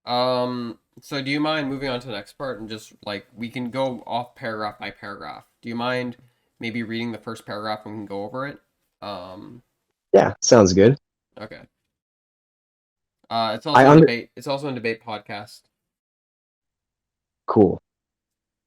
So do you mind moving on to the next part and just like we can go off paragraph by paragraph? Do you mind maybe reading the first paragraph and we can go over it? Um, Yeah, sounds good. okay. It's I also in under debate. It's also in debate podcast. Cool.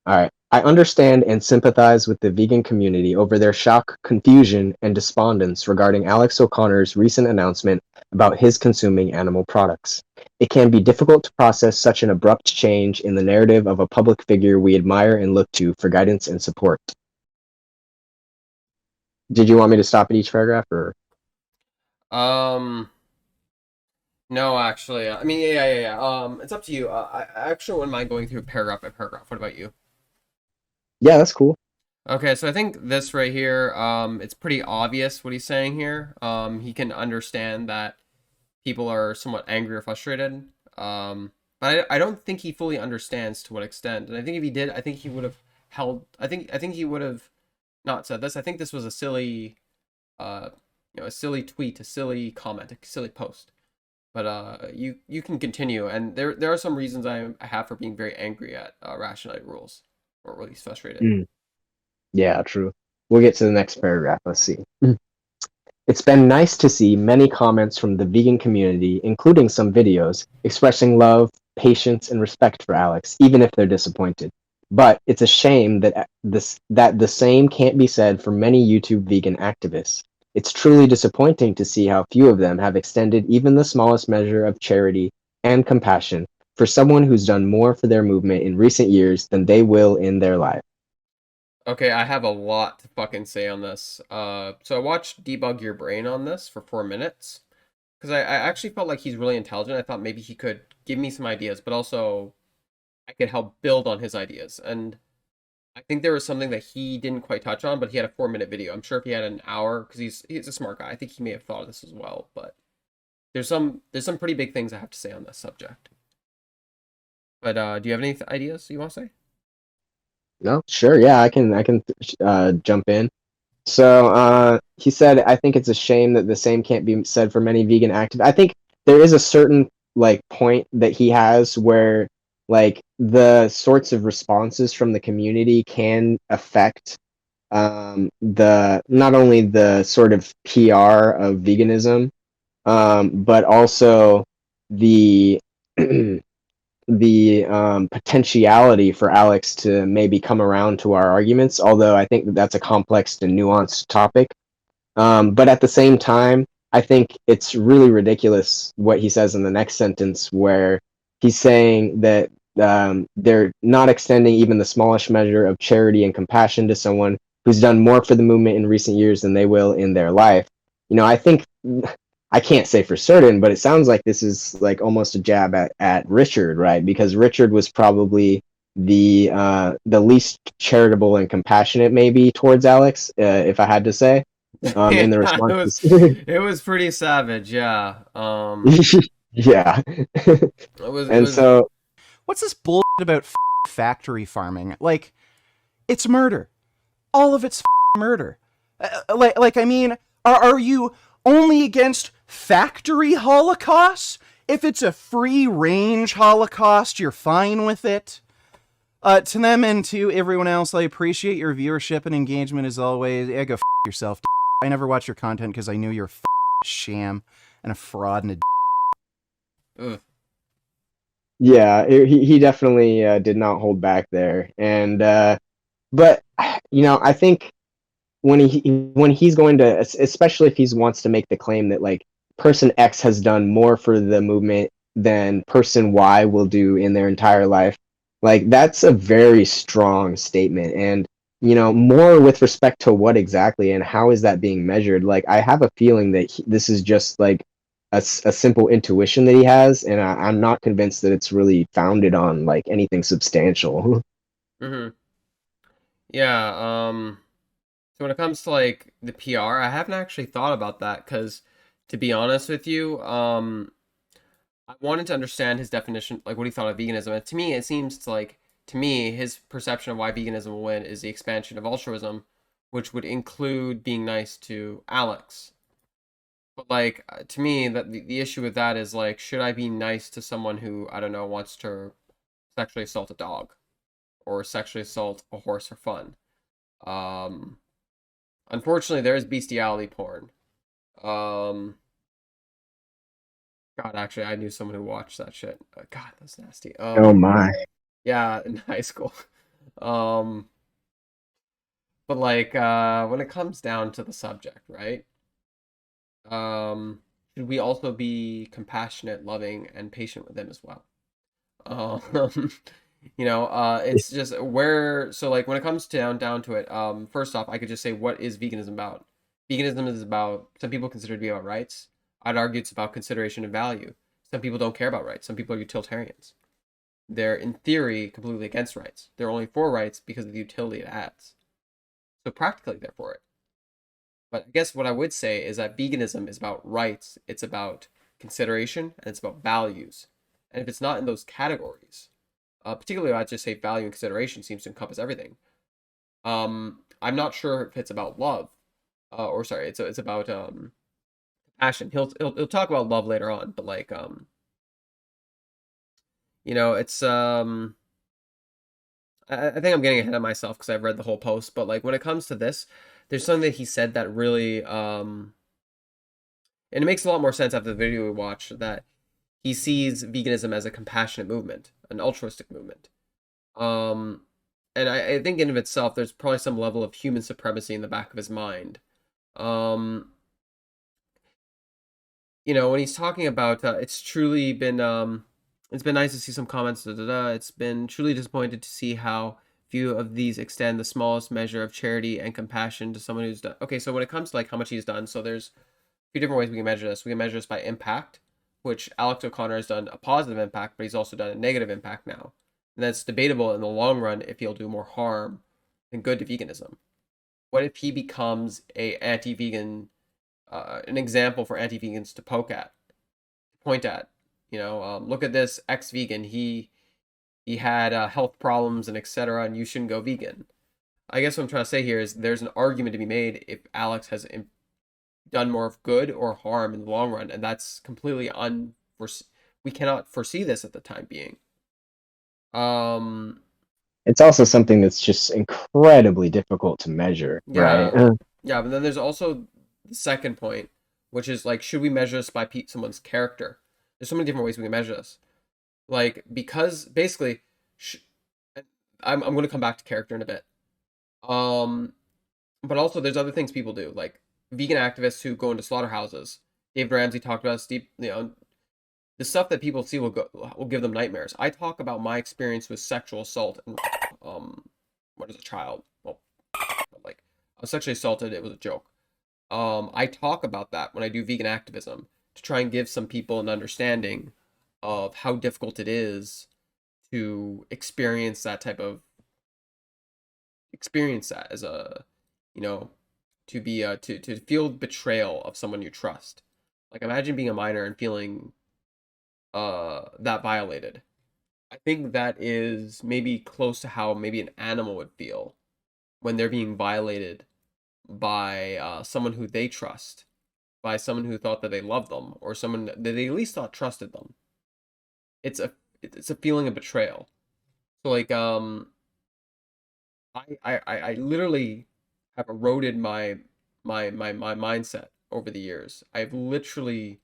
All right. I understand and sympathize with the vegan community over their shock, confusion, and despondence regarding Alex O'Connor's recent announcement about his consuming animal products. It can be difficult to process such an abrupt change in the narrative of a public figure we admire and look to for guidance and support. Did you want me to stop at each paragraph or? Um, no, actually, I mean, yeah. It's up to you. I actually wouldn't mind going through paragraph by paragraph. What about you? Yeah, that's cool. Okay, so I think this right here, it's pretty obvious what he's saying here. He can understand that people are somewhat angry or frustrated. But I don't think he fully understands to what extent. And I think if he did, I think he would have held. I think he would have not said this. I think this was a silly, uh, a silly tweet, a silly comment, a silly post. But you can continue, and there are some reasons I have for being very angry at Rationality Rules, or at least frustrated. Mm, yeah, true. We'll get to the next paragraph. Let's see. It's been nice to see many comments from the vegan community, including some videos, expressing love, patience, and respect for Alex, even if they're disappointed. But it's a shame that the same can't be said for many YouTube vegan activists. It's truly disappointing to see how few of them have extended even the smallest measure of charity and compassion for someone who's done more for their movement in recent years than they will in their life. Okay, I have a lot to fucking say on this. So I watched Debug Your Brain on this for 4 minutes because I actually felt like he's really intelligent. I thought maybe he could give me some ideas, but also I could help build on his ideas. And I think there was something that he didn't quite touch on, but he had a 4 minute video. I'm sure if he had an hour, because he's a smart guy, I think he may have thought of this as well. But there's some pretty big things I have to say on this subject. But do you have any ideas you want to say? No, sure, yeah, I can jump in. So he said, I think it's a shame that the same can't be said for many vegan activists. I think there is a certain like point that he has where like the sorts of responses from the community can affect the not only the sort of PR of veganism, but also the the potentiality for Alex to maybe come around to our arguments, although I think that that's a complex and nuanced topic. But at the same time, I think it's really ridiculous what he says in the next sentence, where he's saying that they're not extending even the smallest measure of charity and compassion to someone who's done more for the movement in recent years than they will in their life. I think I can't say for certain, but it sounds like this is like almost a jab at Richard, right? Because Richard was probably the least charitable and compassionate maybe towards Alex, if I had to say, Yeah, in the it was responses. it was pretty savage. Yeah. Yeah. It And was so, What's this bullshit about factory farming? Like, it's murder. All of it's murder. I mean, are you only against factory holocausts? If it's a free range holocaust, you're fine with it. To them and to everyone else, I appreciate your viewership and engagement as always. Yeah, go yourself. I never watch your content because I knew you're a sham and a fraud and a. ugh. yeah, he definitely did not hold back there. And but I think when he's going to, especially if he wants to make the claim that like person X has done more for the movement than person Y will do in their entire life, like that's a very strong statement. And more with respect to what exactly and how is that being measured? Like I have a feeling that this is just like a simple intuition that he has, and I'm not convinced that it's really founded on like anything substantial. Hmm. Yeah. So when it comes to like the PR, I haven't actually thought about that because, to be honest with you, I wanted to understand his definition, like what he thought of veganism. And to me, it seems to like to me his perception of why veganism will win is the expansion of altruism, which would include being nice to Alex. But like to me, that the issue with that is like, should I be nice to someone who, I don't know, wants to sexually assault a dog or sexually assault a horse for fun? Um, Unfortunately, there is bestiality porn. Um, God, actually, I knew someone who watched that shit. God, that's nasty. Oh my. Yeah, in high school. Um, but like, when it comes down to the subject, right? Should we also be compassionate, loving, and patient with them as well? Um, it's just where, so like when it comes down to it, first off, I could just say, what is veganism about? Veganism is about, some people consider it to be about rights. I'd argue it's about consideration and value. Some people don't care about rights. Some people are utilitarians. They're in theory completely against rights. They're only for rights because of the utility it adds. So practically they're for it. But I guess what I would say is that veganism is about rights, it's about consideration, and it's about values. And if it's not in those categories, particularly I'd just say value and consideration seems to encompass everything. I'm not sure if it's about love, or sorry, it's about passion. He'll talk about love later on, but like it's I think I'm getting ahead of myself because I've read the whole post, but like when it comes to this, there's something that he said that really and it makes a lot more sense after the video we watched, that he sees veganism as a compassionate movement, an altruistic movement. Um, and I think in of itself, there's probably some level of human supremacy in the back of his mind. Um, when he's talking about, it's been nice to see some comments. Da, da, da. It's been truly disappointed to see how few of these extend the smallest measure of charity and compassion to someone who's done. Okay, so when it comes to like how much he's done, so there's few different ways we can measure this. We can measure this by impact, which Alex O'Connor has done a positive impact, but he's also done a negative impact now. And that's debatable in the long run if he'll do more harm than good to veganism. What if he becomes a anti-vegan, an example for anti-vegans to point at? Look at this ex-vegan. He had health problems and etc. And you shouldn't go vegan. I guess what I'm trying to say here is there's an argument to be made if Alex has done more of good or harm in the long run, and that's completely we cannot foresee this at the time being. It's also something that's just incredibly difficult to measure, right? Yeah, yeah, but then there's also the second point, which is like, should we measure this by someone's character? There's so many different ways we can measure this. Like, because basically, I'm going to come back to character in a bit. But also there's other things people do, like vegan activists who go into slaughterhouses. Dave Ramsey talked about Steve, the stuff that people see will give them nightmares. I talk about my experience with sexual assault and when I was a child. Well, like I was sexually assaulted. It was a joke. I talk about that when I do vegan activism to try and give some people an understanding of how difficult it is to experience that as a, to be to feel betrayal of someone you trust. Like imagine being a minor and feeling that violated. I think that is maybe close to how maybe an animal would feel when they're being violated by someone who they trust, by someone who thought that they loved them, or someone that they at least thought trusted them. It's a feeling of betrayal. So like I literally have eroded my mindset over the years. I've literally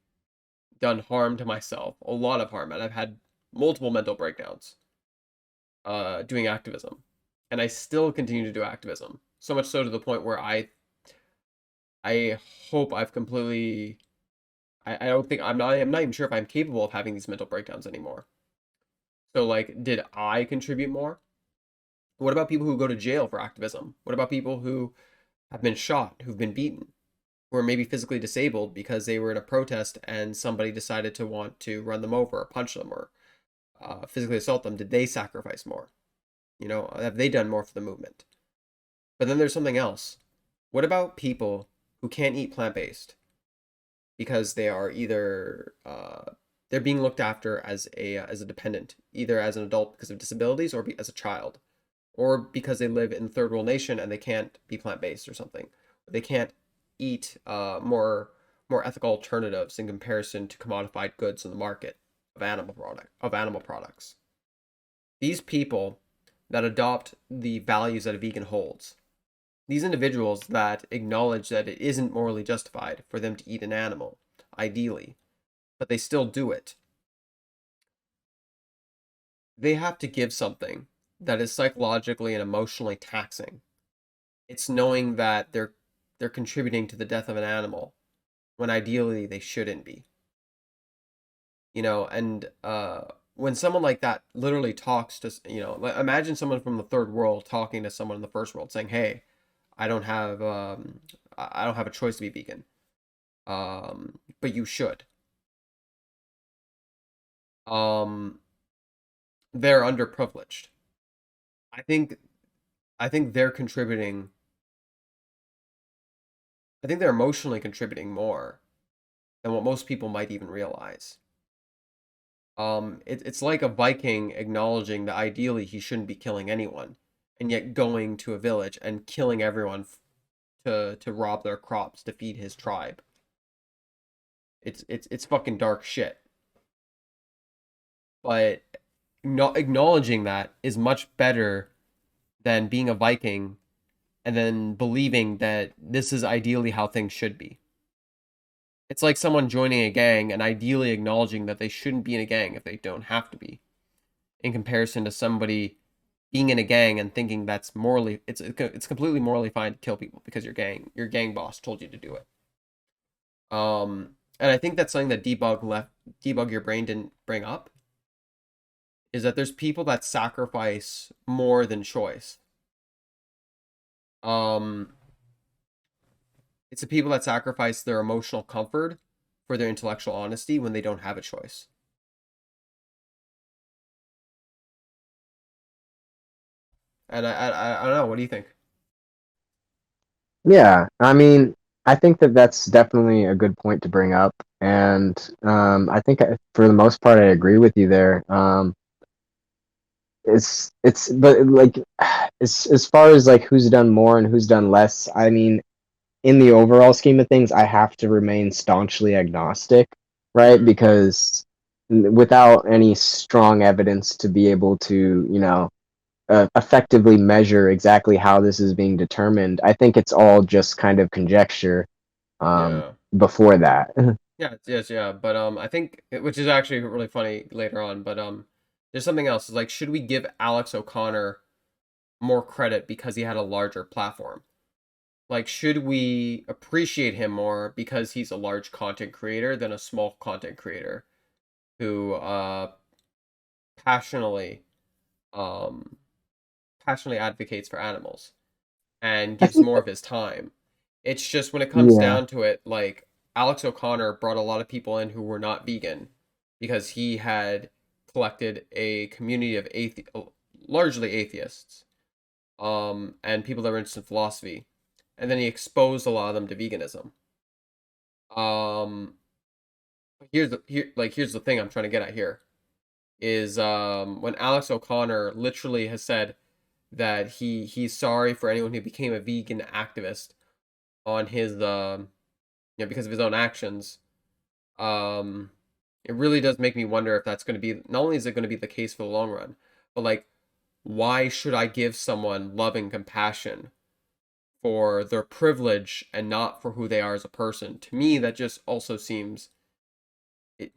done harm to myself, a lot of harm, and I've had multiple mental breakdowns doing activism. And I still continue to do activism. So much so to the point where I hope I've completely I don't think I'm not even sure if I'm capable of having these mental breakdowns anymore. So like, did I contribute more? What about people who go to jail for activism? What about people who have been shot, who've been beaten, who are maybe physically disabled because they were in a protest and somebody decided to want to run them over or punch them or physically assault them? Did they sacrifice more? Have they done more for the movement? But then there's something else. What about people who can't eat plant-based because they are either they're being looked after as a dependent, either as an adult because of disabilities or as a child, or because they live in third world nation and they can't be plant-based or something. They can't eat more more ethical alternatives in comparison to commodified goods in the market of animal products. These people that adopt the values that a vegan holds, these individuals that acknowledge that it isn't morally justified for them to eat an animal, ideally, but they still do it, they have to give something that is psychologically and emotionally taxing. It's knowing that they're contributing to the death of an animal when ideally they shouldn't be. And when someone like that literally talks to, imagine someone from the third world talking to someone in the first world saying, "Hey, I don't have a choice to be vegan, but you should." Um, they're underprivileged. I think I think they're contributing. I think they're emotionally contributing more than what most people might even realize. It's like a Viking acknowledging that ideally he shouldn't be killing anyone, and yet going to a village and killing everyone to rob their crops to feed his tribe. It's fucking dark shit. But not acknowledging that is much better than being a Viking and then believing that this is ideally how things should be. It's like someone joining a gang and ideally acknowledging that they shouldn't be in a gang if they don't have to be, in comparison to somebody being in a gang and thinking that's morally it's completely morally fine to kill people because your gang boss told you to do it. And I think that's something that debug your brain didn't bring up, is that there's people that sacrifice more than choice. It's the people that sacrifice their emotional comfort for their intellectual honesty when they don't have a choice. And I don't know. What do you think? Yeah, I mean, I think that that's definitely a good point to bring up, and I think for the most part I agree with you there. But like, as far as like who's done more and who's done less, I mean, in the overall scheme of things, I have to remain staunchly agnostic, right? Mm-hmm. Because without any strong evidence to be able to, effectively measure exactly how this is being determined, I think it's all just kind of conjecture Yeah. before that. Yeah, yes, yeah, but I think which is actually really funny later on, but there's something else. Like, should we give Alex O'Connor more credit because he had a larger platform? Like, should we appreciate him more because he's a large content creator than a small content creator who passionately um passionately advocates for animals and I gives think more that, of his time? It's just when it comes yeah. down to it, like Alex O'Connor brought a lot of people in who were not vegan because he had collected a community of largely atheists, and people that were interested in philosophy, and then he exposed a lot of them to veganism. Um, here's the thing I'm trying to get at here is when Alex O'Connor literally has said that he's sorry for anyone who became a vegan activist on his because of his own actions. um it really does make me wonder if that's going to be, not only is it going to be the case for the long run, but like, why should I give someone loving compassion for their privilege and not for who they are as a person? To me, that just also seems it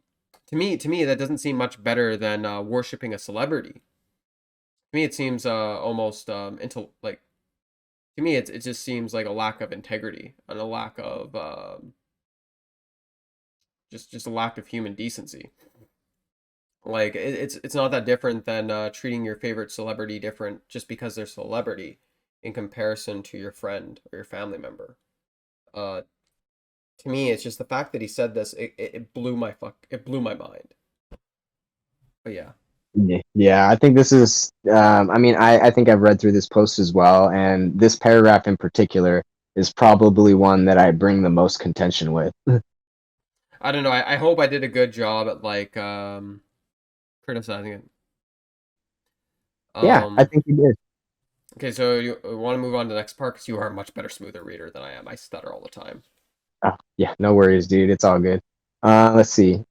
to me that doesn't seem much better than worshiping a celebrity. To me, it seems almost into like to me it just seems like a lack of integrity and a lack of just a lack of human decency. Like it's not that different than treating your favorite celebrity different just because they're celebrity in comparison to your friend or your family member. Uh, to me, it's just the fact that he said this. It blew my mind. But yeah, Yeah, I think this is. I mean, I think I've read through this post as well, and this paragraph in particular is probably one that I bring the most contention with. I don't know. I hope I did a good job at like criticizing it. Yeah, I Um, think you did. okay, so you want to move on to the next part because you are a much better smoother reader than I am. I stutter all the time. Oh, yeah, no worries, dude. It's all good. Let's see.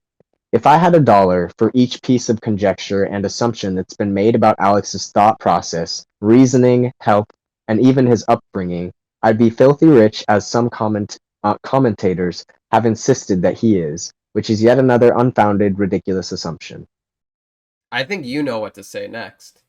If I had $1 for each piece of conjecture and assumption that's been made about Alex's thought process, reasoning, health, and even his upbringing, I'd be filthy rich, as some commentators have insisted that he is, which is yet another unfounded, ridiculous assumption. I think you know what to say next.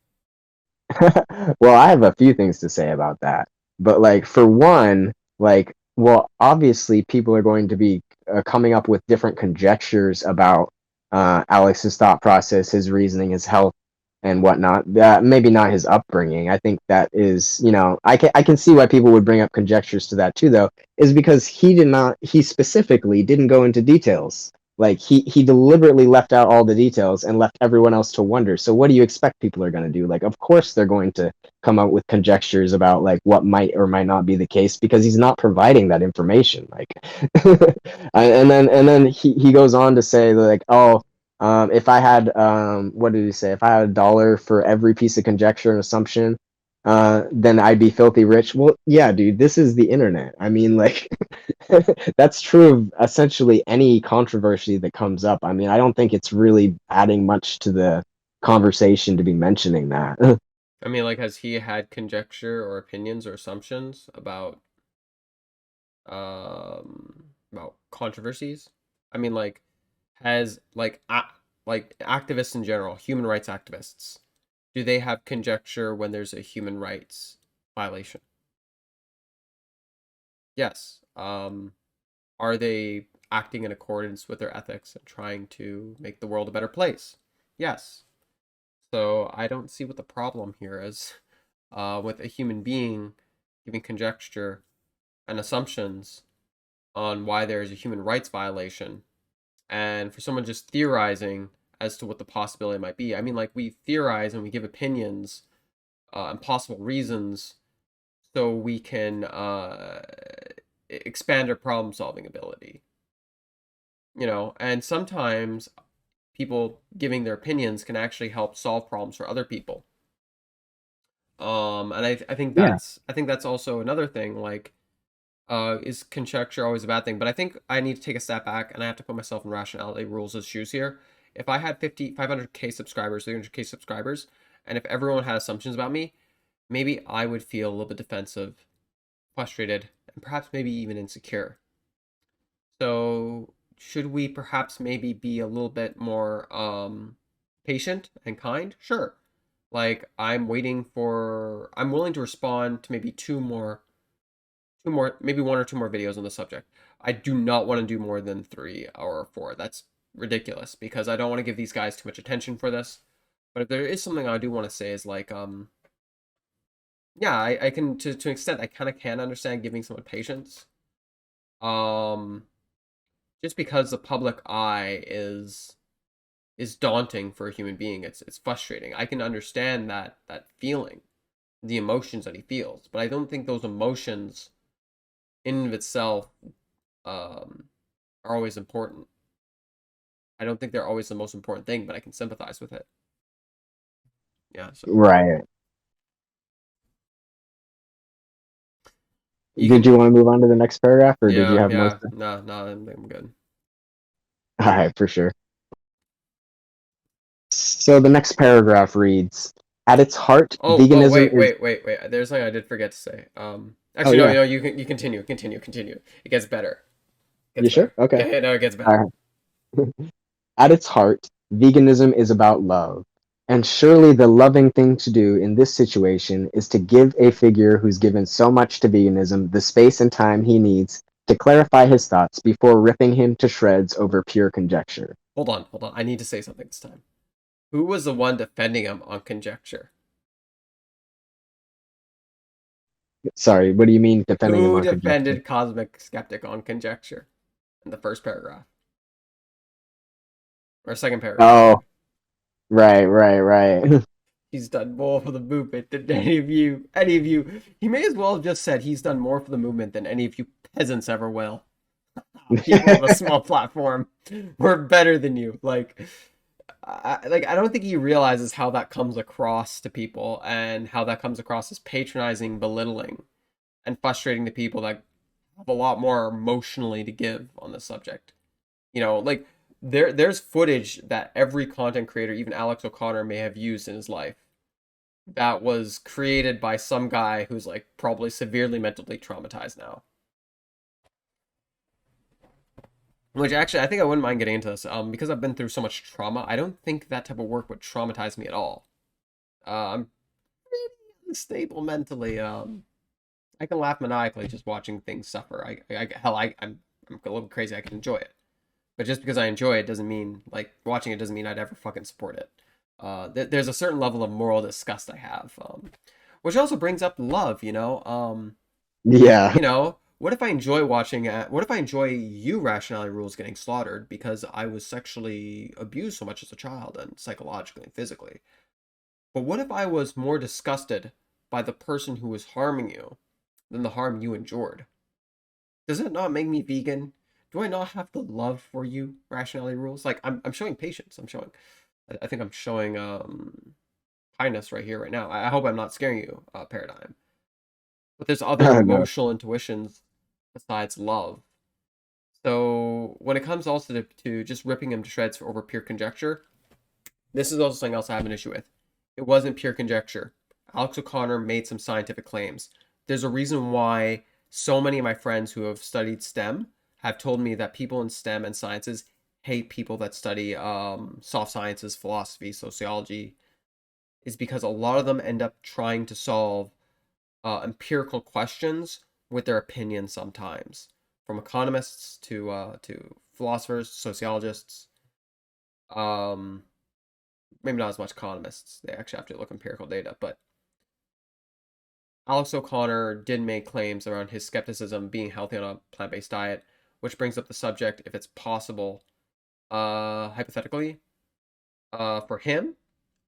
Well, I have a few things to say about that. But like for one, like well, obviously people are going to be coming up with different conjectures about Alex's thought process, his reasoning, his health, and whatnot. Maybe not his upbringing. I think that is, I can see why people would bring up conjectures to that too, though, is because he specifically didn't go into details. Like he deliberately left out all the details and left everyone else to wonder. So what do you expect people are going to do? Like, of course they're going to come up with conjectures about like what might or might not be the case because he's not providing that information. Like, and then he goes on to say like, oh, if I had what did he say? If I had $1 for every piece of conjecture and assumption, then I'd be filthy rich. Well, yeah, dude, this is the internet. I mean, like, that's true of essentially any controversy that comes up. I mean, I don't think it's really adding much to the conversation to be mentioning that. I mean, like, has he had conjecture or opinions or assumptions about controversies? I mean, like, has like activists in general, human rights activists, do they have conjecture when there's a human rights violation? Yes. Are they acting in accordance with their ethics and trying to make the world a better place? Yes. So I don't see what the problem here is with a human being giving conjecture and assumptions on why there is a human rights violation, and for someone just theorizing as to what the possibility might be. I mean, like, we theorize and we give opinions and possible reasons so we can expand our problem solving ability. And sometimes people giving their opinions can actually help solve problems for other people. And I think Yeah. that's also another thing. Like, is conjecture always a bad thing? But I think I need to take a step back and I have to put myself in Rationality Rules' shoes here. If I had 500K subscribers, 300K subscribers, and if everyone had assumptions about me, maybe I would feel a little bit defensive, frustrated, and perhaps maybe even insecure. So should we perhaps maybe be a little bit more patient and kind? Sure. Like, I'm willing to respond to maybe maybe one or two more videos on the subject. I do not want to do more than 3 or 4. That's ridiculous because I don't want to give these guys too much attention for this. But if there is something I do want to say is like, yeah, I can to an extent I kind of can understand giving someone patience. Um, just because the public eye is daunting for a human being. It's frustrating. I can understand that feeling, the emotions that he feels, but I don't think those emotions in and of itself are always important. I don't think they're always the most important thing, but I can sympathize with it. Yeah. So Right. you Did can. you want to move on to the next paragraph, or did you Yeah. have more? Yeah. No. No. I'm good. All right, for sure. So the next paragraph reads, at its heart, Oh. Oh. veganism is. Wait. There's something I did forget to say. Oh, Actually, no. yeah. No. You continue. Continue. It gets better. It You gets sure? better. Okay. Yeah. No. It gets All better. right. At its heart, veganism is about love. And surely the loving thing to do in this situation is to give a figure who's given so much to veganism the space and time he needs to clarify his thoughts before ripping him to shreds over pure conjecture. Hold on. Hold on. I need to say something this time. Who was the one defending him on conjecture? Sorry, what do you mean defending him Who on conjecture? defended Cosmic Skeptic on conjecture in the first paragraph or second paragraph? Oh, Sorry. right. He's done more for the movement than any of you. Any of you. He may as well have just said he's done more for the movement than any of you peasants ever will. People of a small platform, we're better than you. I don't think he realizes how that comes across to people and how that comes across as patronizing, belittling, and frustrating to people that have a lot more emotionally to give on this subject. You know, like there's footage that every content creator, even Alex O'Connor, may have used in his life that was created by some guy who's like probably severely mentally traumatized now. Which actually, I think I wouldn't mind getting into this. Because I've been through so much trauma, I don't think that type of work would traumatize me at all. I'm pretty unstable mentally. I can laugh maniacally just watching things suffer. I'm a little crazy. I can enjoy it, but just because I enjoy it doesn't mean like watching it doesn't mean I'd ever fucking support it. There's a certain level of moral disgust I have, which also brings up love. Yeah. You know, what if I enjoy watching? What if I enjoy you Rationality Rules getting slaughtered because I was sexually abused so much as a child and psychologically and physically? But what if I was more disgusted by the person who was harming you than the harm you endured? Does it not make me vegan? Do I not have the love for you, Rationality Rules? Like I'm showing patience. I think I'm showing kindness right here, right now. I hope I'm not scaring you, Paradigm. But there's other No. emotional intuitions besides love. So when it comes also to just ripping him to shreds over pure conjecture, this is also something else I have an issue with. It wasn't pure conjecture. Alex O'Connor made some scientific claims. There's a reason why so many of my friends who have studied STEM have told me that people in STEM and sciences hate people that study soft sciences, philosophy, sociology, is because a lot of them end up trying to solve empirical questions with their opinions sometimes, from economists to philosophers, sociologists. Um, Maybe not as much economists. They actually have to look empirical data, but Alex O'Connor did make claims around his skepticism being healthy on a plant-based diet, which brings up the subject if it's possible, hypothetically, for him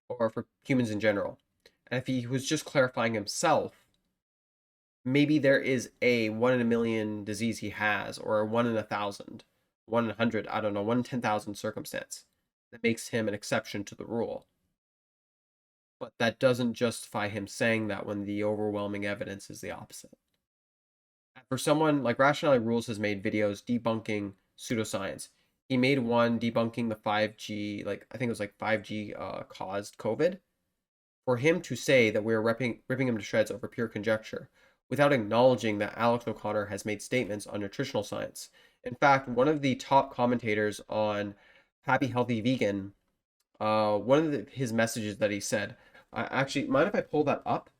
or for humans in general. And if he was just clarifying himself, maybe there is a 1 in a million disease he has, or a 1 in 1,000, 1 in 100, I don't know, 1 in 10,000 circumstance that makes him an exception to the rule. But that doesn't justify him saying that when the overwhelming evidence is the opposite. For someone like Rationality Rules has made videos debunking pseudoscience. He made one debunking the 5G, like I think it was like 5G caused COVID. For him to say that we're ripping him to shreds over pure conjecture without acknowledging that Alex O'Connor has made statements on nutritional science. In fact, one of the top commentators on Happy Healthy Vegan, one of his messages that he said, actually, mind if I pull that up?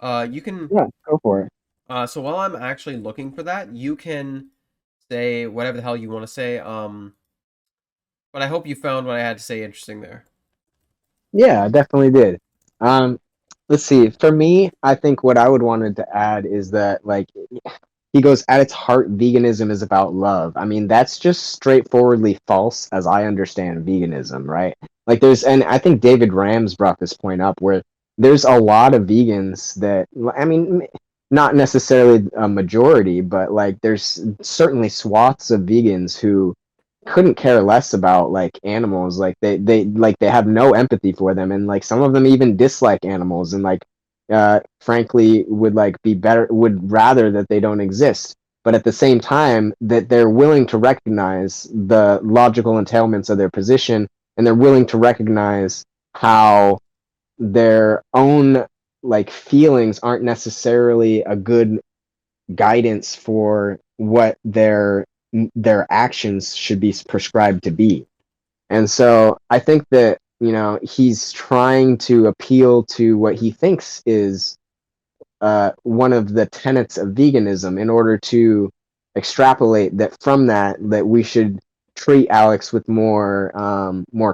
You can, Yeah, go for it. so while I'm actually looking for that, you can say whatever the hell you want to say. But I hope you found what I had to say interesting there. Yeah, I definitely did. Um, let's see. For me, I think what I would wanted to add is that like he goes at its heart, veganism is about love. I mean, that's just straightforwardly false as I understand veganism, right? Like and I think David Rams brought this point up where there's a lot of vegans that, I mean, not necessarily a majority, but like there's certainly swaths of vegans who couldn't care less about like animals. Like they have no empathy for them, and like some of them even dislike animals, and like frankly would like be better, would rather that they don't exist, but at the same time that they're willing to recognize the logical entailments of their position, and they're willing to recognize how their own like feelings aren't necessarily a good guidance for what their actions should be prescribed to be. And so I think that, he's trying to appeal to what he thinks is one of the tenets of veganism in order to extrapolate that from that we should treat Alex with more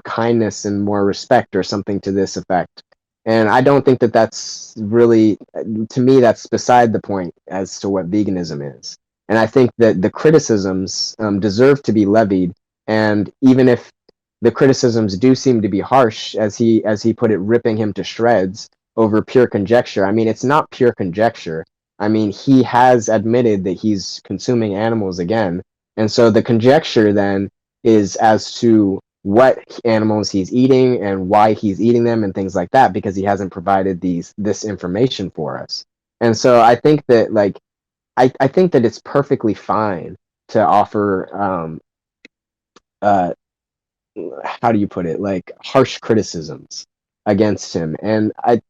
kindness and more respect or something to this effect. And I don't think that that's really, to me, that's beside the point as to what veganism is. And I think that the criticisms deserve to be levied. And even if the criticisms do seem to be harsh, as he put it, ripping him to shreds over pure conjecture. I mean, it's not pure conjecture. I mean, he has admitted that he's consuming animals again. And so the conjecture then is as to what animals he's eating and why he's eating them and things like that, because he hasn't provided this information for us. And so I think that like I think that it's perfectly fine to offer uh, how do you put it, like harsh criticisms against him, and I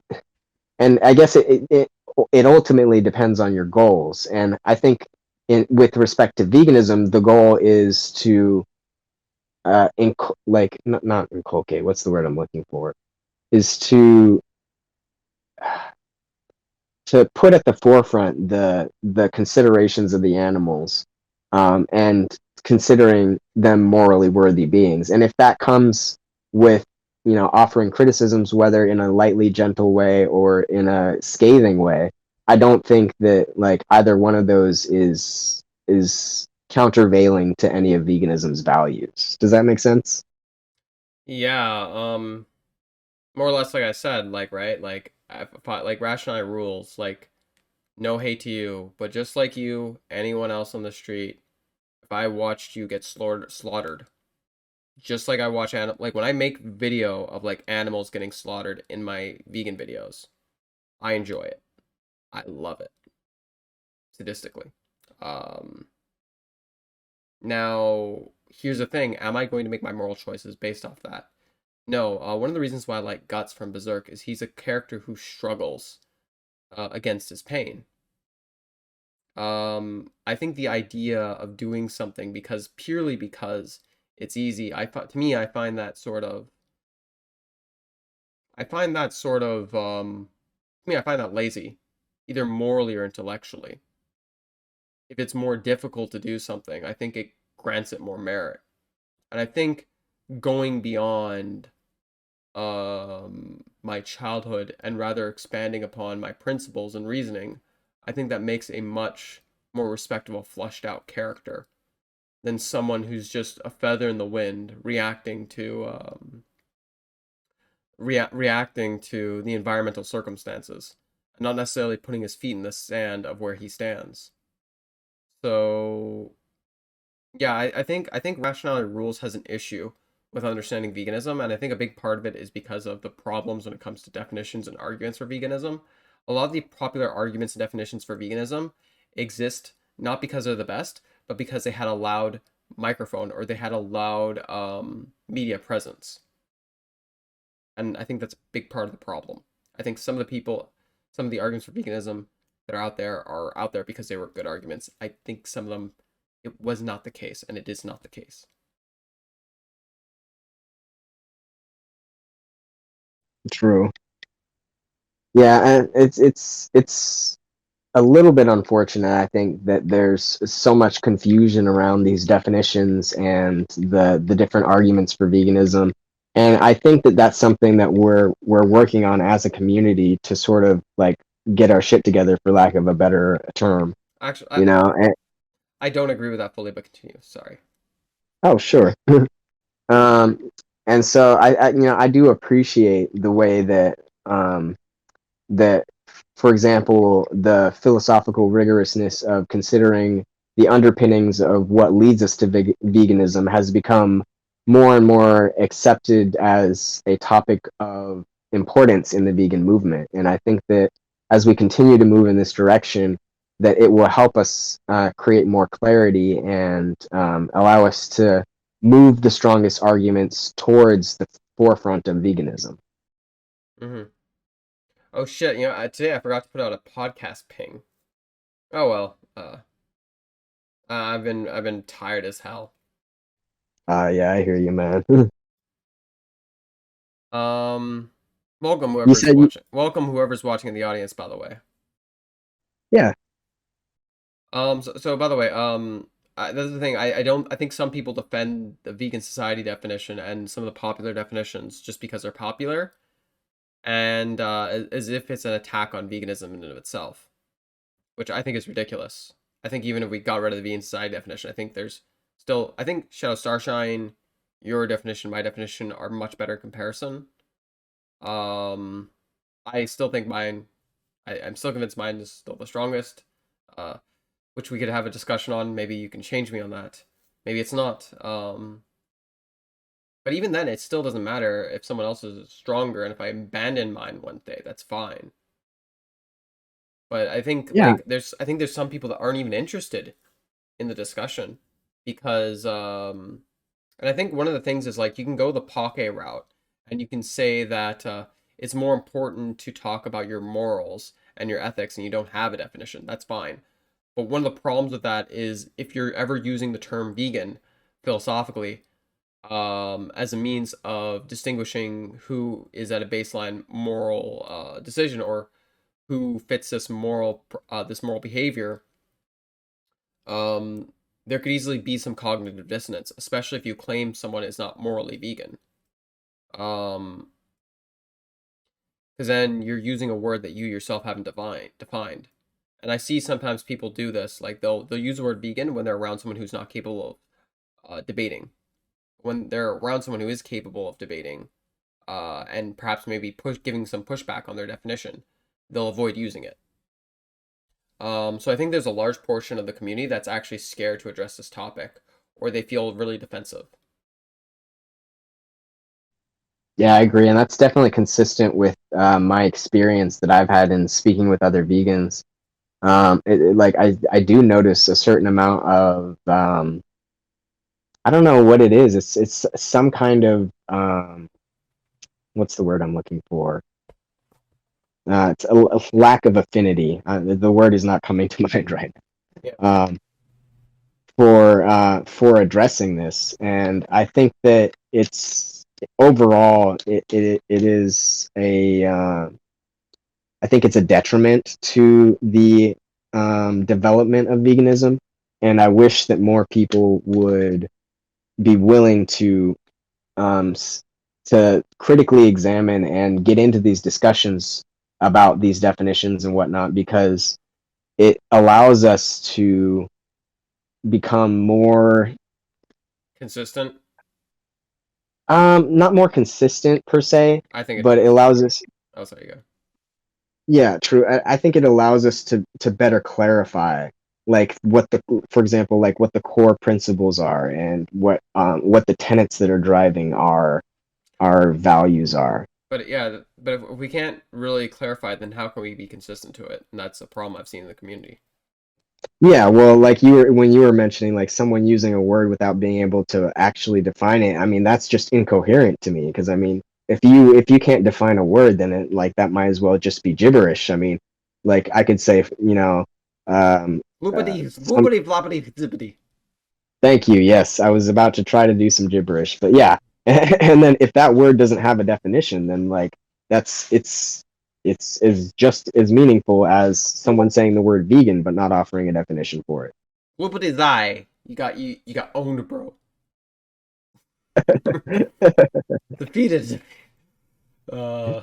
guess it ultimately depends on your goals. And I think with respect to veganism, the goal is to like not inculcate. What's the word I'm looking for? Is to put at the forefront the considerations of the animals, and considering them morally worthy beings. And if that comes with, offering criticisms, whether in a lightly gentle way or in a scathing way, I don't think that like either one of those is countervailing to any of veganism's values. Does that make sense? Yeah, more or less like I said, like, right, like like Rationality Rules, like, no hate to you, but just like you, anyone else on the street, if I watched you get slaughtered, just like I watch like when I make video of like animals getting slaughtered in my vegan videos, I enjoy it. I love it sadistically. Um, Now here's the thing: am I going to make my moral choices based off that? No. One of the reasons why I like Guts from Berserk is he's a character who struggles against his pain. I think the idea of doing something because purely because it's easy, to me, I find that sort of, to me, I find that lazy, either morally or intellectually. If it's more difficult to do something, I think it grants it more merit. And I think going beyond my childhood and rather expanding upon my principles and reasoning, I think that makes a much more respectable, fleshed out character than someone who's just a feather in the wind, reacting to the environmental circumstances, and not necessarily putting his feet in the sand of where he stands. So yeah, I think Rationality Rules has an issue with understanding veganism, and I think a big part of it is because of the problems when it comes to definitions and arguments for veganism. A lot of the popular arguments and definitions for veganism exist not because they're the best, but because they had a loud microphone or they had a loud media presence. And I think that's a big part of the problem. I think some of the arguments for veganism that are out there because they were good arguments. I think some of them, it was not the case, and it is not the case. True. Yeah, and it's a little bit unfortunate, I think, that there's so much confusion around these definitions and the different arguments for veganism. And I think that that's something that we're working on as a community to sort of like get our shit together, for lack of a better term, Actually, you know? And I don't agree with that fully, but continue. Sorry. oh, sure. Um, and so I do appreciate the way that that, for example, the philosophical rigorousness of considering the underpinnings of what leads us to veganism has become more and more accepted as a topic of importance in the vegan movement. And I think that as we continue to move in this direction, that it will help us create more clarity and allow us to move the strongest arguments towards the forefront of veganism. Mm-hmm. Oh shit! Today I forgot to put out a podcast ping. Oh well. I've been tired as hell. Yeah, I hear you, man. Um, welcome You whoever's said you, watching. Welcome whoever's watching in the audience, by the way. yeah, So by the way, that's the thing. I think some people defend the vegan society definition and some of the popular definitions just because they're popular, and as if it's an attack on veganism in and of itself, which I think is ridiculous. I think even if we got rid of the vegan society definition, I think there's still, I think Shadow Starshine, your definition, my definition are much better in comparison. Um, I still think mine, I'm still convinced mine is still the strongest. Uh, which we could have a discussion on. Maybe you can change me on that. Maybe it's not. But even then, it still doesn't matter if someone else is stronger, and if I abandon mine one day, that's fine. But I think Yeah. there's some people that aren't even interested in the discussion because and I think one of the things is like you can go the Poke route and you can say that it's more important to talk about your morals and your ethics and you don't have a definition. That's fine. But one of the problems with that is if you're ever using the term vegan philosophically as a means of distinguishing who is at a baseline moral decision or who fits this moral behavior, um, there could easily be some cognitive dissonance, especially if you claim someone is not morally vegan. Um, because then you're using a word that you yourself haven't defined. And I see sometimes people do this, like they'll use the word vegan when they're around someone who's not capable of debating. When they're around someone who is capable of debating, and perhaps maybe giving some pushback on their definition, they'll avoid using it. So I think there's a large portion of the community that's actually scared to address this topic, or they feel really defensive. Yeah, I agree, and that's definitely consistent with my experience that I've had in speaking with other vegans. Like I do notice a certain amount of I don't know what it is. It's some kind of what's the word I'm looking for? It's a lack of affinity. The word is not coming to mind right Yeah. now. For addressing this, and I think that it's overall it is a I think it's a detriment to the development of veganism, and I wish that more people would be willing um, to critically examine and get into these discussions about these definitions and whatnot, because it allows us to become more Consistent? not more consistent per se, I think it but it is. allows us. Oh, sorry, go. Yeah, true. I think it allows us to better clarify, like what the, for example, like what the core principles are and what the tenets that are driving our values are. But yeah, but if we can't really clarify, then how can we be consistent to it? And that's a problem I've seen in the community. Yeah, well, like you were when you were mentioning like someone using a word without being able to actually define it. I mean, that's just incoherent to me because I mean, if you can't define a word, then it like that might as well just be gibberish. I mean, like I could say, um, Whoopity, some whoopity, floppity, zippity. thank you. Yes, I was about to try to do some gibberish, but yeah. And then if that word doesn't have a definition, then like that's it's is just as meaningful as someone saying the word vegan but not offering a definition for it. Whoopity zai. You got owned, bro. Defeated. Uh,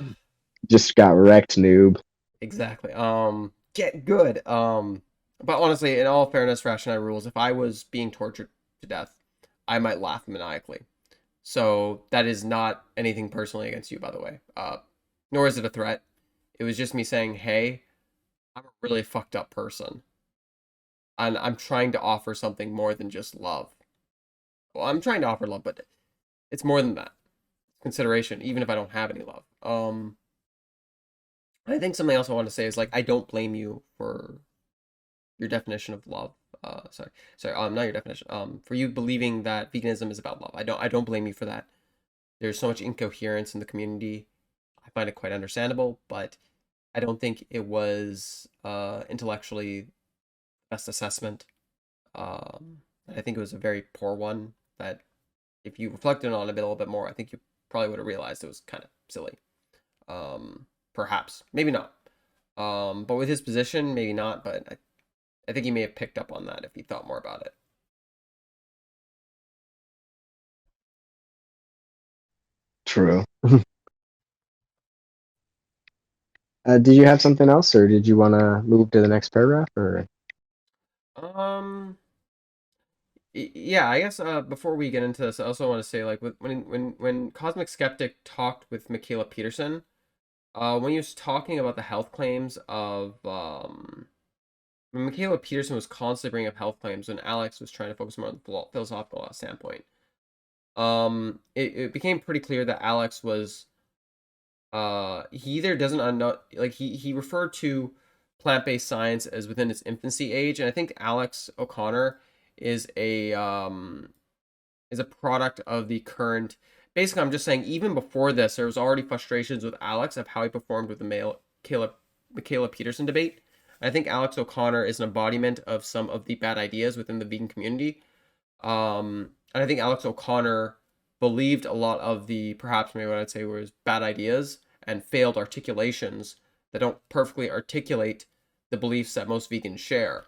Just got wrecked, noob. exactly. Get good. But honestly, in all fairness, Rationality Rules, if I was being tortured to death, I might laugh maniacally. So that is not anything personally against you, by the way. Nor is it a threat. It was just me saying, hey, I'm a really fucked up person. And I'm trying to offer something more than just love. Well, I'm trying to offer love, but it's more than that. Consideration, even if I don't have any love. I think something else I want to say is like I don't blame you for your definition of love. Not your definition. For you believing that veganism is about love. I don't blame you for that. There's so much incoherence in the community. I find it quite understandable, but I don't think it was intellectually best assessment. I think it was a very poor one that if you reflected on it a little bit more, I think you probably would have realized it was kind of silly. Perhaps, maybe not. But with his position, maybe not. But I think he may have picked up on that if he thought more about it. True. Did you have something else, or did you want to move to the next paragraph? Or Um, yeah, I guess before we get into this, I also want to say like when Cosmic Skeptic talked with Michaela Peterson, when he was talking about the health claims of when Michaela Peterson was constantly bringing up health claims when Alex was trying to focus more on the philosophical standpoint. It became pretty clear that Alex was he either doesn't know like he referred to plant-based science is within its infancy age, and I think Alex O'Connor is a product of the current. Basically, I'm just saying, even before this, there was already frustrations with Alex of how he performed with the Michaela Peterson debate. I think Alex O'Connor is an embodiment of some of the bad ideas within the vegan community. And I think Alex O'Connor believed a lot of the, perhaps maybe what I'd say was bad ideas and failed articulations that don't perfectly articulate the beliefs that most vegans share.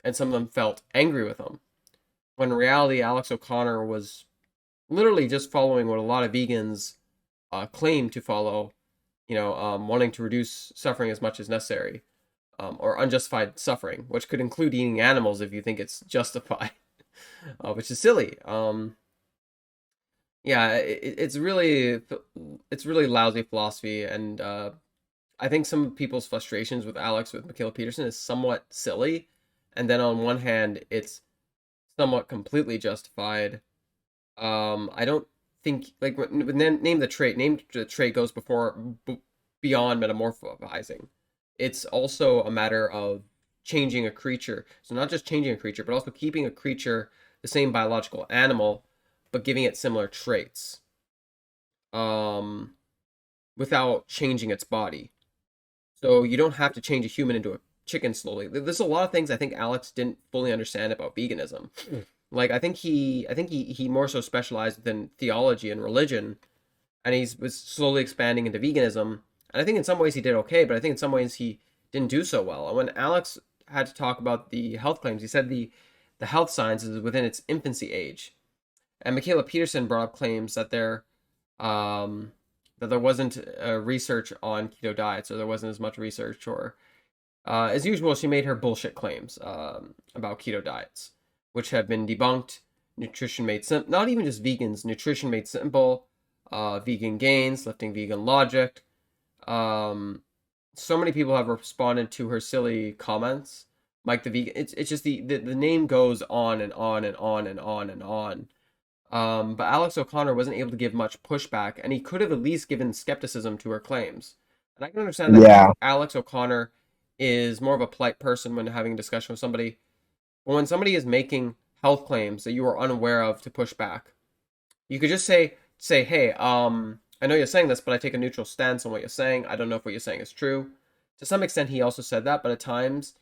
And some of them felt angry with him. When in reality, Alex O'Connor was literally just following what a lot of vegans claim to follow, wanting to reduce suffering as much as necessary, or unjustified suffering, which could include eating animals if you think it's justified, which is silly. Yeah, it's really lousy philosophy, and I think some people's frustrations with Michaela Peterson is somewhat silly, and then on one hand, it's somewhat completely justified. I don't think, like, name the trait. Name the trait goes beyond metamorphizing. It's also a matter of changing a creature. So not just changing a creature, but also keeping a creature the same biological animal, but giving it similar traits, without changing its body. So you don't have to change a human into a chicken slowly. There's a lot of things I think Alex didn't fully understand about veganism. Like, I think he more so specialized within theology and religion, and he was slowly expanding into veganism. And I think in some ways he did okay, but I think in some ways he didn't do so well. And when Alex had to talk about the health claims, he said the health science is within its infancy age. And Michaela Peterson brought up claims that there wasn't research on keto diets, or there wasn't as much research, or as usual, she made her bullshit claims about keto diets, which have been debunked. Nutrition made simple. Not even just vegans. Nutrition made simple. Vegan gains, lifting vegan logic. So many people have responded to her silly comments. Mike the vegan. It's just the name goes on and on and on and on and on. But Alex O'Connor wasn't able to give much pushback, and he could have at least given skepticism to her claims. And I can understand that Yeah. Alex O'Connor is more of a polite person when having a discussion with somebody. But when somebody is making health claims that you are unaware of, to push back, you could just say, hey, I know you're saying this, but I take a neutral stance on what you're saying. I don't know if what you're saying is true. To some extent, he also said that, but at times,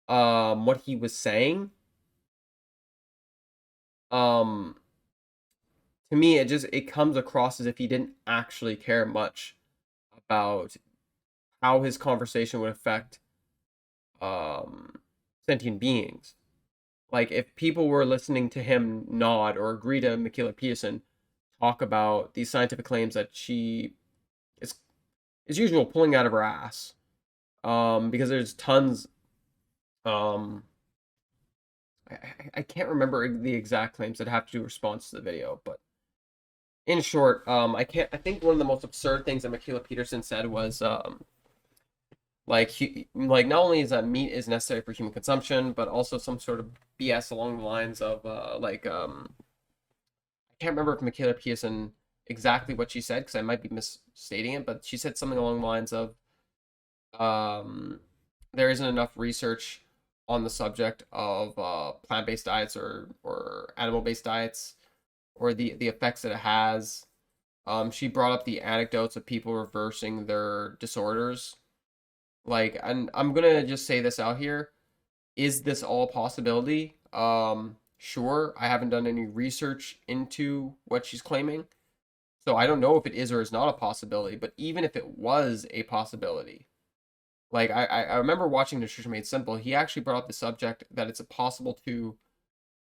what he was saying, to me, it comes across as if he didn't actually care much about how his conversation would affect sentient beings. Like, if people were listening to him nod or agree to Michaela Peterson talk about these scientific claims that she is, as usual, pulling out of her ass, because there's tons. I can't remember the exact claims that have to do with response to the video, but in short, I think one of the most absurd things that Michaela Peterson said was, like not only is that meat is necessary for human consumption, but also some sort of BS along the lines of I can't remember if Michaela Peterson exactly what she said, because I might be misstating it, but she said something along the lines of, there isn't enough research on the subject of plant-based diets or animal-based diets, or the effects that it has. She brought up the anecdotes of people reversing their disorders. Like, and I'm gonna just say this out here. Is this all a possibility? Sure. I haven't done any research into what she's claiming, so I don't know if it is or is not a possibility. But even if it was a possibility, like, I remember watching Nutrition Made Simple. He actually brought up the subject that it's possible to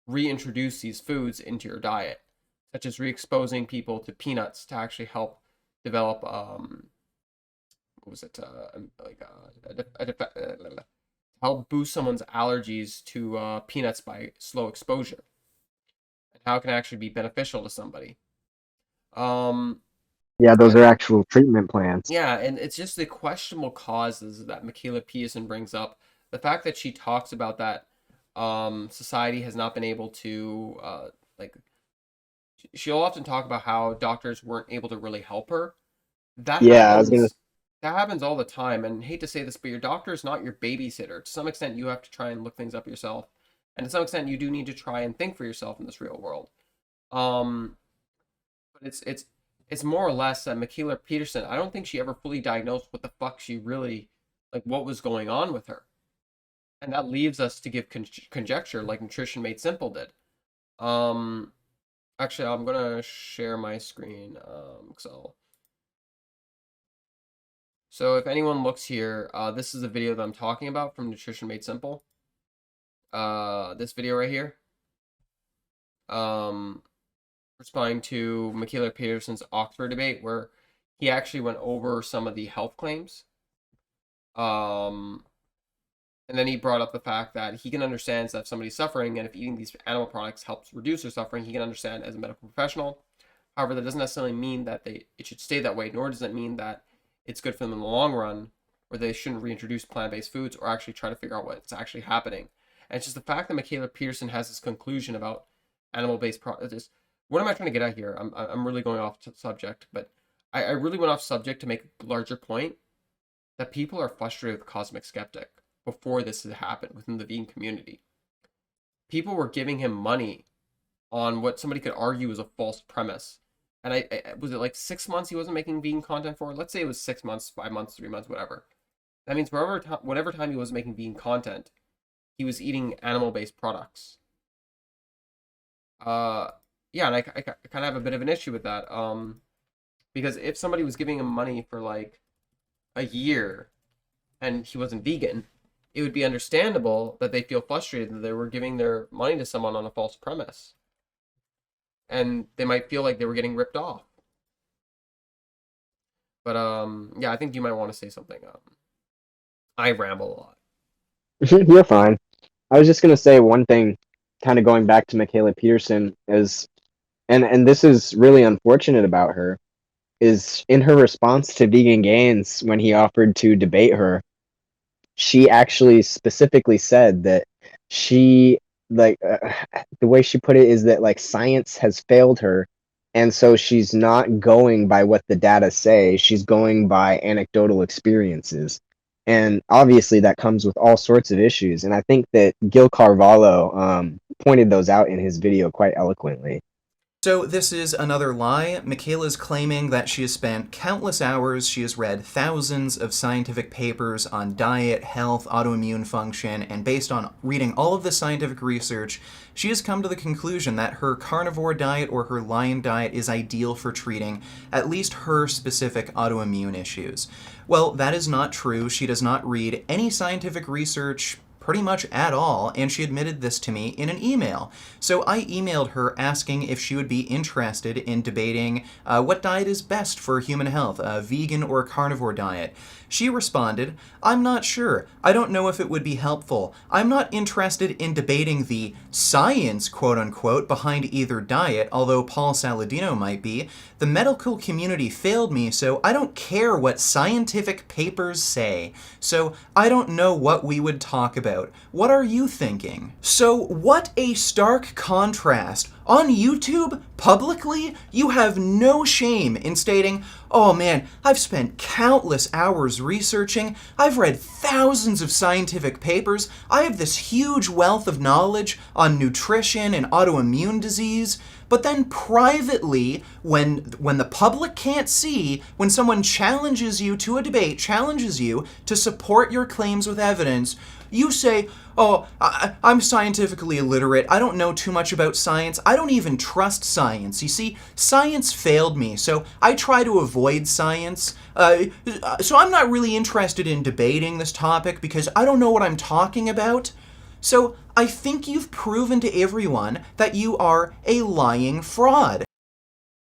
reintroduce these foods into your diet, such as re-exposing people to peanuts to actually help develop what was it help boost someone's allergies to peanuts by slow exposure, and how it can actually be beneficial to somebody. Yeah, those are actual treatment plans. Yeah, and it's just the questionable causes that Michaela Peterson brings up. The fact that she talks about that society has not been able to like, she'll often talk about how doctors weren't able to really help her. That Yeah, I was gonna. happens that happens all the time. And I hate to say this, but your doctor is not your babysitter. To some extent, you have to try and look things up yourself, and to some extent, you do need to try and think for yourself in this real world. Um, but it's more or less that Michaela Peterson, I don't think she ever fully diagnosed what the fuck she really, like, what was going on with her, and that leaves us to give conjecture, like Nutrition Made Simple did. Um, Actually, I'm gonna share my screen. So if anyone looks here, this is a video that I'm talking about from Nutrition Made Simple. This video right here. Responding to Michaela Peterson's Oxford debate, where he actually went over some of the health claims. And then he brought up the fact that he can understand that if somebody's suffering, and if eating these animal products helps reduce their suffering, he can understand as a medical professional. However, that doesn't necessarily mean that it should stay that way, nor does it mean that it's good for them in the long run, or they shouldn't reintroduce plant-based foods or actually try to figure out what's actually happening. And it's just the fact that Michaela Peterson has this conclusion about animal-based products. What am I trying to get at here? I'm really going off subject, but I really went off subject to make a larger point that people are frustrated with Cosmic Skeptic before this had happened within the vegan community. People were giving him money on what somebody could argue was a false premise. And I was it like 6 months he wasn't making vegan content for? Let's say it was 6 months, 5 months, 3 months, whatever. That means whatever time he was making vegan content, he was eating animal-based products. Yeah, and I kind of have a bit of an issue with that. Because if somebody was giving him money for like a year and he wasn't vegan, it would be understandable that they feel frustrated that they were giving their money to someone on a false premise. And they might feel like they were getting ripped off. But yeah, I think you might want to say something. I ramble a lot. You're fine. I was just gonna say one thing, kind of going back to Michaela Peterson, is, and this is really unfortunate about her, is in her response to Vegan Gains when he offered to debate her, she actually specifically said that she, like, the way she put it is that, like, science has failed her, and so she's not going by what the data say, she's going by anecdotal experiences. And obviously that comes with all sorts of issues, and I think that Gil Carvalho pointed those out in his video quite eloquently. So this is another lie. Michaela's claiming that she has spent countless hours, she has read thousands of scientific papers on diet, health, autoimmune function, and based on reading all of the scientific research, she has come to the conclusion that her carnivore diet or her lion diet is ideal for treating at least her specific autoimmune issues. Well, that is not true. She does not read any scientific research pretty much at all, and she admitted this to me in an email. So I emailed her asking if she would be interested in debating what diet is best for human health, a vegan or carnivore diet. She responded, "I'm not sure. I don't know if it would be helpful. I'm not interested in debating the science, quote-unquote, behind either diet, although Paul Saladino might be. The medical community failed me, so I don't care what scientific papers say. So I don't know what we would talk about. What are you thinking?" So what a stark contrast. On YouTube, publicly, you have no shame in stating, "Oh man, I've spent countless hours researching, I've read thousands of scientific papers, I have this huge wealth of knowledge on nutrition and autoimmune disease." But then privately, when the public can't see, when someone challenges you to a debate, challenges you to support your claims with evidence, you say, "Oh, I'm scientifically illiterate. I don't know too much about science. I don't even trust science. You see, science failed me, so I try to avoid science. So I'm not really interested in debating this topic because I don't know what I'm talking about." So I think you've proven to everyone that you are a lying fraud.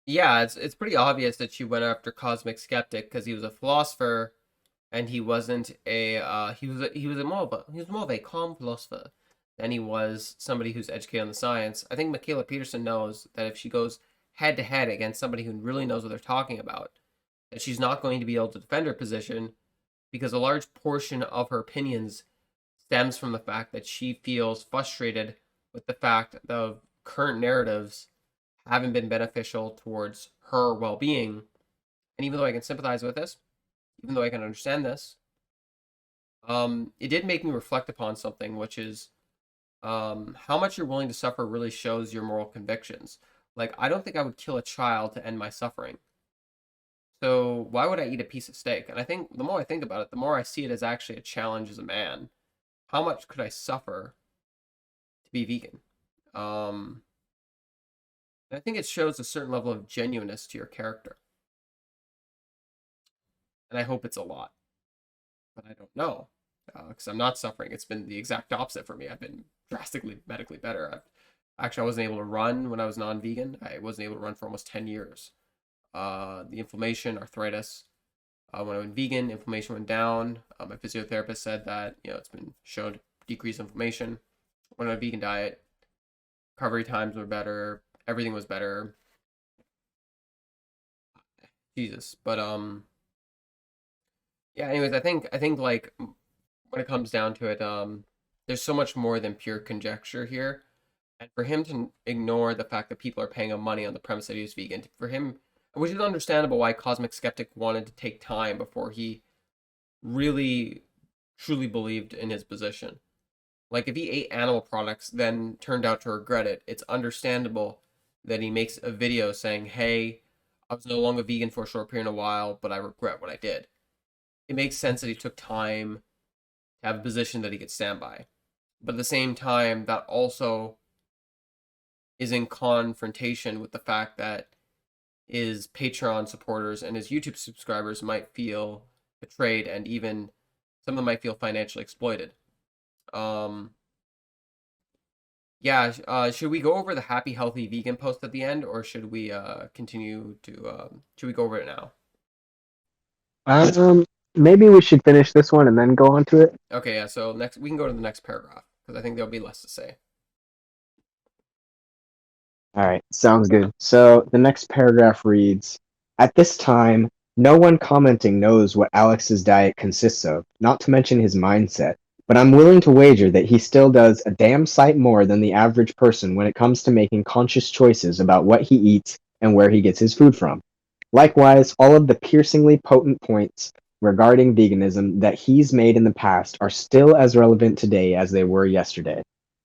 Yeah, it's pretty obvious that she went after Cosmic Skeptic because he was a philosopher, and he wasn't a he was more of a calm philosopher than he was somebody who's educated on the science. I think Michaela Peterson knows that if she goes head to head against somebody who really knows what they're talking about, that she's not going to be able to defend her position, because a large portion of her opinions stems from the fact that she feels frustrated with the fact that the current narratives haven't been beneficial towards her well-being. And even though I can sympathize with this, even though I can understand this, it did make me reflect upon something, which is how much you're willing to suffer really shows your moral convictions. Like, I don't think I would kill a child to end my suffering. So why would I eat a piece of steak? And I think the more I think about it, the more I see it as actually a challenge as a man. How much could I suffer to be vegan? I think it shows a certain level of genuineness to your character. And I hope it's a lot. But I don't know. Because I'm not suffering. It's been the exact opposite for me. I've been drastically medically better. I wasn't able to run when I was non-vegan. I wasn't able to run for almost 10 years. The inflammation, arthritis. When I went vegan, inflammation went down. My physiotherapist said that, it's been shown to decrease inflammation. Went on a vegan diet. Recovery times were better. Everything was better. Jesus. But, yeah, anyways, I think like when it comes down to it, there's so much more than pure conjecture here. And for him to ignore the fact that people are paying him money on the premise that he was vegan, for him, which is understandable why Cosmic Skeptic wanted to take time before he really truly believed in his position. Like, if he ate animal products, then turned out to regret it, it's understandable that he makes a video saying, hey, I was no longer vegan for a short period of a while, but I regret what I did. It makes sense that he took time to have a position that he could stand by. But at the same time, that also is in confrontation with the fact that his Patreon supporters and his YouTube subscribers might feel betrayed, and even some of them might feel financially exploited. Yeah, should we go over the happy, healthy vegan post at the end, or should we continue to, should we go over it now? Maybe we should finish this one and then go on to it. Okay, yeah, so next we can go to the next paragraph, because I think there'll be less to say. All right, sounds good. So the next paragraph reads, at this time, no one commenting knows what Alex's diet consists of, not to mention his mindset, but I'm willing to wager that he still does a damn sight more than the average person when it comes to making conscious choices about what he eats and where he gets his food from. Likewise, all of the piercingly potent points regarding veganism that he's made in the past are still as relevant today as they were yesterday.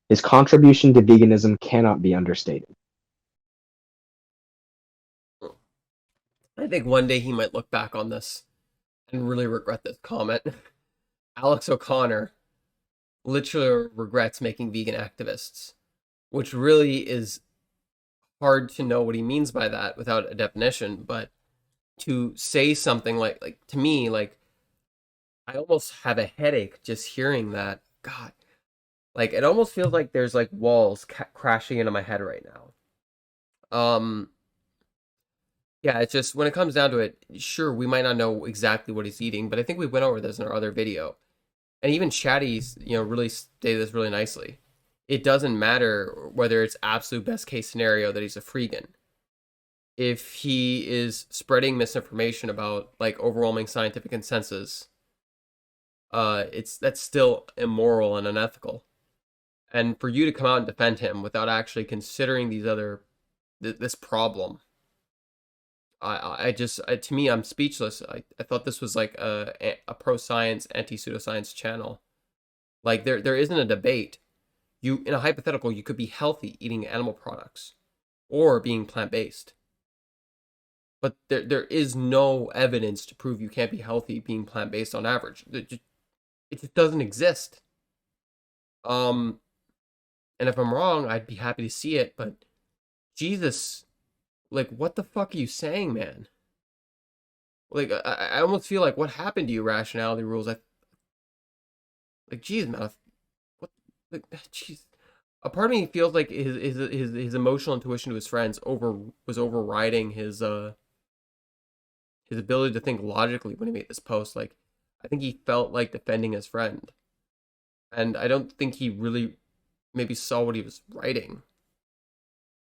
His contribution to veganism cannot be understated. I think one day he might look back on this and really regret this comment. Alex O'Connor literally regrets making vegan activists, which really is hard to know what he means by that without a definition. But to say something like to me, like, I almost have a headache just hearing that. God, like, it almost feels like there's like walls crashing into my head right now. Yeah, it's just when it comes down to it, sure, we might not know exactly what he's eating, but I think we went over this in our other video. And even Chatty's, really stated this really nicely. It doesn't matter whether it's absolute best case scenario that he's a freegan. If he is spreading misinformation about like overwhelming scientific consensus, that's still immoral and unethical. And for you to come out and defend him without actually considering this problem, to me, I'm speechless. I thought this was like a pro-science, anti-pseudoscience channel. Like, there isn't a debate. In a hypothetical, you could be healthy eating animal products or being plant-based. But there is no evidence to prove you can't be healthy being plant-based on average. It just doesn't exist. And if I'm wrong, I'd be happy to see it, but Jesus, like, what the fuck are you saying, man? Like, I almost feel like, what happened to you, Rationality Rules? Geez, man, what, like, jeez. A part of me feels like his emotional intuition to his friends was overriding his ability to think logically when he made this post. Like, I think he felt like defending his friend, and I don't think he really maybe saw what he was writing.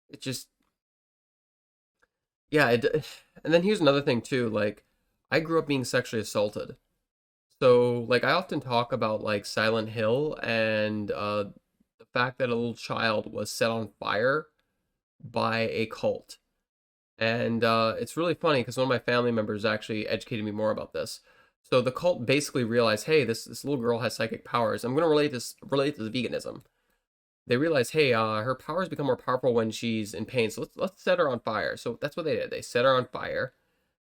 It just, yeah. And then here's another thing too. Like, I grew up being sexually assaulted, so like I often talk about like Silent Hill and the fact that a little child was set on fire by a cult. And it's really funny because one of my family members actually educated me more about this. So the cult basically realized, hey, this little girl has psychic powers. I'm gonna relate this to veganism. They realize, hey, her powers become more powerful when she's in pain. So let's set her on fire. So that's what they did. They set her on fire,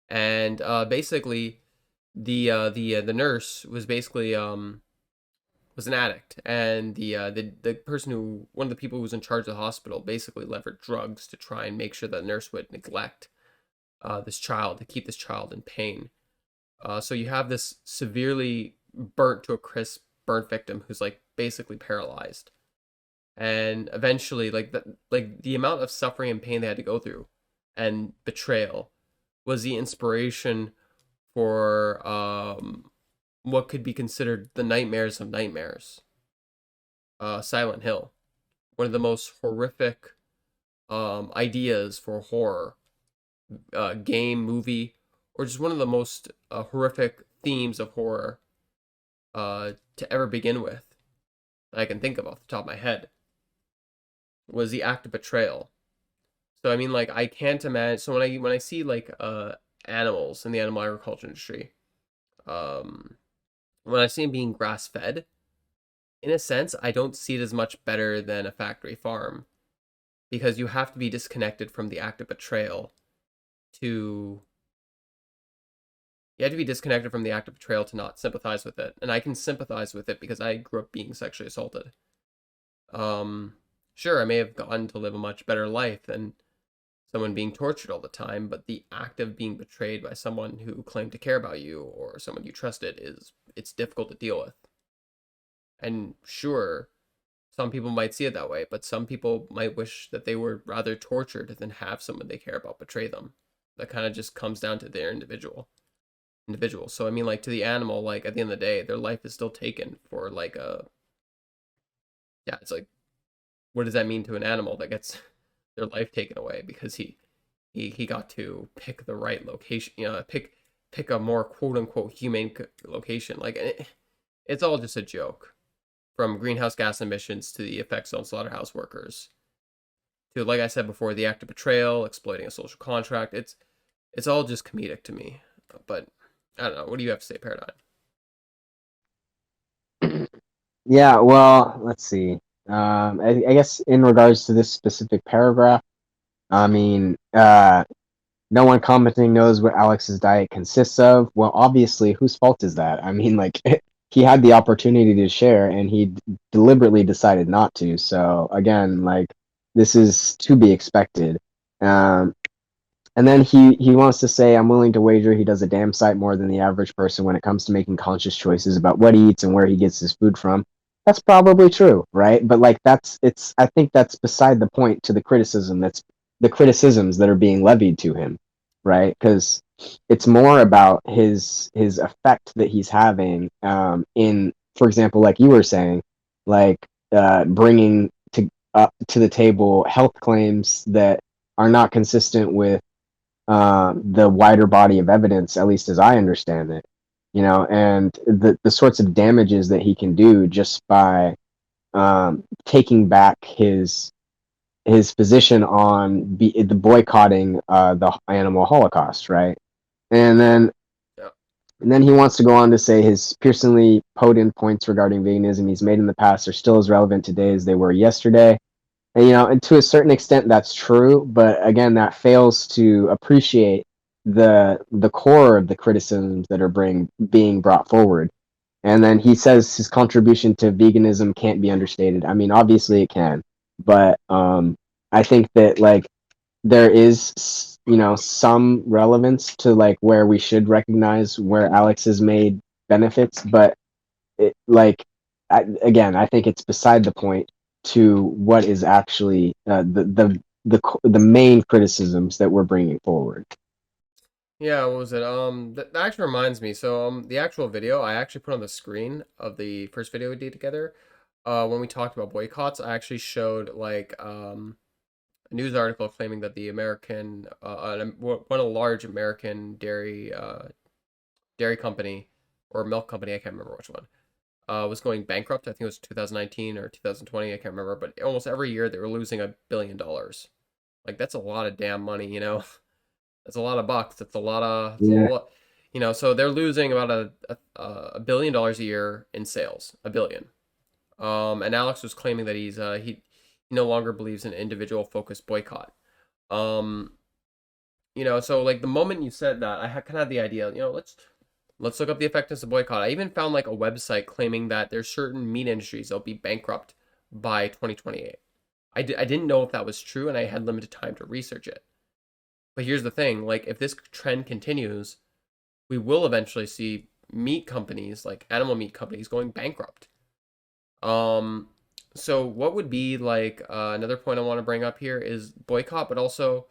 and basically, the nurse was basically was an addict, and the person who one of the people who was in charge of the hospital basically leveraged drugs to try and make sure that the nurse would neglect this child to keep this child in pain. So you have this severely burnt to a crisp burnt victim who's like basically paralyzed, and eventually like the amount of suffering and pain they had to go through and betrayal was the inspiration for what could be considered the nightmares of nightmares, Silent Hill, one of the most horrific ideas for horror, game, movie, or just one of the most horrific themes of horror to ever begin with that I can think of off the top of my head, was the act of betrayal. So I mean, like, I can't imagine. So when I see like animals in the animal agriculture industry, um, when I see them being grass fed, in a sense, I don't see it as much better than a factory farm, because you have to be disconnected from the act of betrayal to not sympathize with it. And I can sympathize with it because I grew up being sexually assaulted. Sure, I may have gotten to live a much better life than someone being tortured all the time, but the act of being betrayed by someone who claimed to care about you or someone you trusted it's difficult to deal with. And sure, some people might see it that way, but some people might wish that they were rather tortured than have someone they care about betray them. That kind of just comes down to their individual. So I mean, like, to the animal, like, at the end of the day, their life is still taken for like it's like, what does that mean to an animal that gets their life taken away because he got to pick the right location, pick a more quote unquote humane location. Like, it's all just a joke, from greenhouse gas emissions to the effects on slaughterhouse workers to, like I said before, the act of betrayal, exploiting a social contract. It's all just comedic to me. But I don't know. What do you have to say, Paradigm? Yeah, well, let's see. I guess in regards to this specific paragraph, I mean, no one commenting knows what Alex's diet consists of. Well, obviously, whose fault is that? I mean, like, he had the opportunity to share, and he deliberately decided not to. So again, like, this is to be expected. Um, and then he wants to say, I'm willing to wager he does a damn sight more than the average person when it comes to making conscious choices about what he eats and where he gets his food from. That's probably true, right? But like, I think that's beside the point to the criticism that's the criticisms that are being levied to him, right? Because it's more about his effect that he's having in, for example, like you were saying, like bringing to the table health claims that are not consistent with the wider body of evidence, at least as I understand it, and the sorts of damages that he can do just by taking back his position on the boycotting the animal holocaust, right? And then Yeah. and then he wants to go on to say his piercingly potent points regarding veganism he's made in the past are still as relevant today as they were yesterday. And, and to a certain extent that's true, but again, that fails to appreciate the core of the criticisms that are being brought forward. And then he says his contribution to veganism can't be understated. I mean, obviously it can, but I think that, like, there is, some relevance to, like, where we should recognize where Alex has made benefits, but like, again, I think it's beside the point to what is actually the main criticisms that we're bringing forward. Yeah, what was it? That actually reminds me. So, the actual video I actually put on the screen of the first video we did together. When we talked about boycotts, I actually showed like a news article claiming that the American, one of the large American dairy company or milk company, I can't remember which one, was going bankrupt. I think it was 2019 or 2020. I can't remember, but almost every year they were losing $1 billion. Like, that's a lot of damn money, you know. That's a lot of bucks. That's a lot of, Yeah. So they're losing about a $1 billion a year in sales, a billion. And Alex was claiming that he no longer believes in individual focused boycott. Um, so like the moment you said that, I kind of had the idea, let's look up the effectiveness of boycott. I even found like a website claiming that there's certain meat industries that'll be bankrupt by 2028. I didn't know if that was true, and I had limited time to research it. But here's the thing, like if this trend continues, we will eventually see meat companies, like animal meat companies, going bankrupt. So what would be like another point I want to bring up here is boycott, but also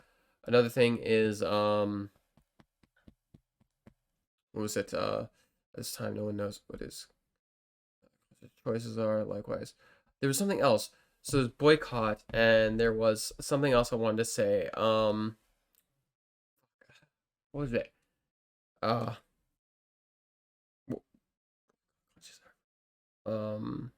another thing is what was it? This time no one knows what his choices are. Likewise, there was something else. So there's boycott, and there was something else I wanted to say. What was it? Uh, um,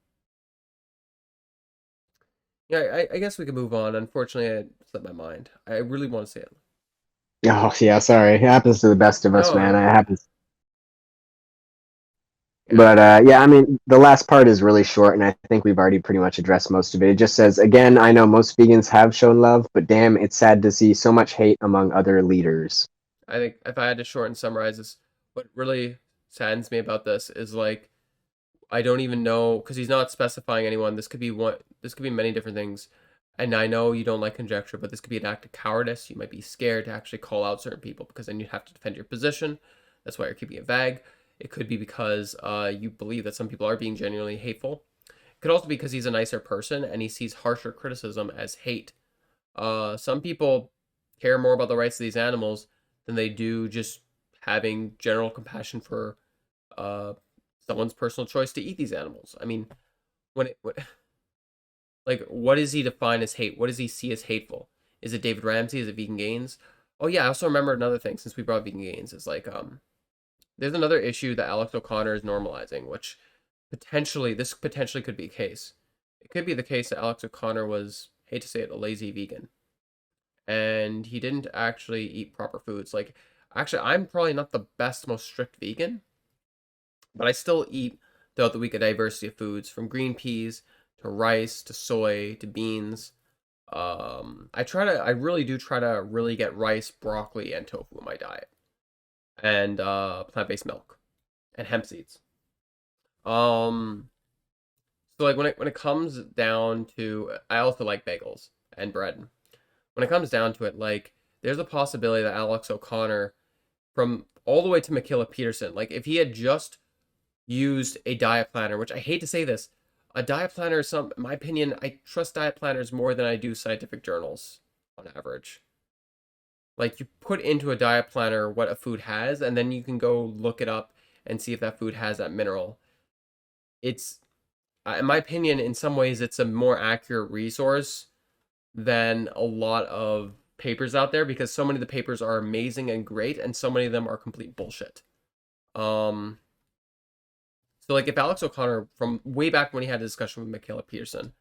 yeah, I guess we can move on. Unfortunately, it slipped my mind. I really want to say it. Oh yeah, sorry. It happens to the best of us, man. No, It happens. yeah, But yeah, I mean, the last part is really short, and I think we've already pretty much addressed most of it. It just says, again, I know most vegans have shown love, but damn, it's sad to see so much hate among other leaders. I think if I had to short and summarize this, what really saddens me about this is like I don't even know because he's not specifying anyone. This could be one. This could be many different things. And I know you don't like conjecture, but this could be an act of cowardice. You might be scared to actually call out certain people because then you'd have to defend your position. That's why you're keeping it vague. It could be because you believe that some people are being genuinely hateful. It could also be because he's a nicer person and he sees harsher criticism as hate. Some people care more about the rights of these animals than they do just having general compassion for uh, someone's personal choice to eat these animals. I mean, like, what does he define as hate? What does he see as hateful? Is it David Ramsey? Is it Vegan Gains? Oh yeah, I also remember another thing since we brought Vegan Gains is like there's another issue that Alex O'Connor is normalizing, which this potentially could be a case. It could be the case that Alex O'Connor was, hate to say it, a lazy vegan, and he didn't actually eat proper foods. Like, actually, I'm probably not the best, most strict vegan, but I still eat throughout the week a diversity of foods from green peas to rice to soy to beans. I really do try to really get rice, broccoli, and tofu in my diet, and plant-based milk and hemp seeds. Um, so like when it comes down to, I also like bagels and bread. When it comes down to it, like there's a possibility that Alex O'Connor, from all the way to Makila Peterson, like if he had just used a diet planner, which I hate to say this, a diet planner is in my opinion, I trust diet planners more than I do scientific journals on average. Like you put into a diet planner what a food has, and then you can go look it up and see if that food has that mineral. It's, in my opinion, in some ways, it's a more accurate resource than a lot of papers out there because so many of the papers are amazing and great, and so many of them are complete bullshit. Um, so like if Alex O'Connor, from way back when he had a discussion with Michaela Peterson,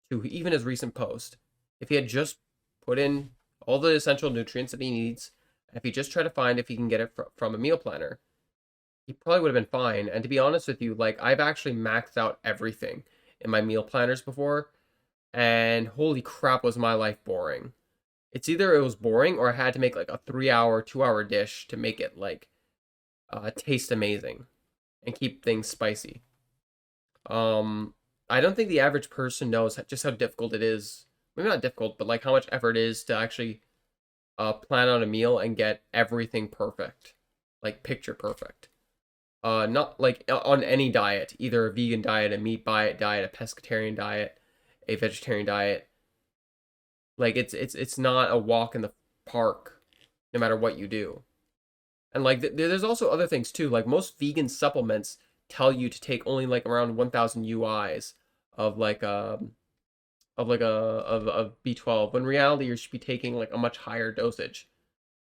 to even his recent post, if he had just put in all the essential nutrients that he needs, if he just tried to find if he can get it from a meal planner, he probably would have been fine. And to be honest with you, like I've actually maxed out everything in my meal planners before, and holy crap was my life boring. It's either it was boring or I had to make like a 3 hour, 2 hour dish to make it like taste amazing and keep things spicy. I don't think the average person knows just how difficult it is. Maybe not difficult, but like how much effort it is to actually plan on a meal and get everything perfect, like picture perfect. Not like on any diet, either a vegan diet, a meat diet, a pescatarian diet, a vegetarian diet. Like it's not a walk in the park, no matter what you do. And like there's also other things too. Like most vegan supplements tell you to take only like around 1,000 UIs of like of B12. When in reality you should be taking like a much higher dosage.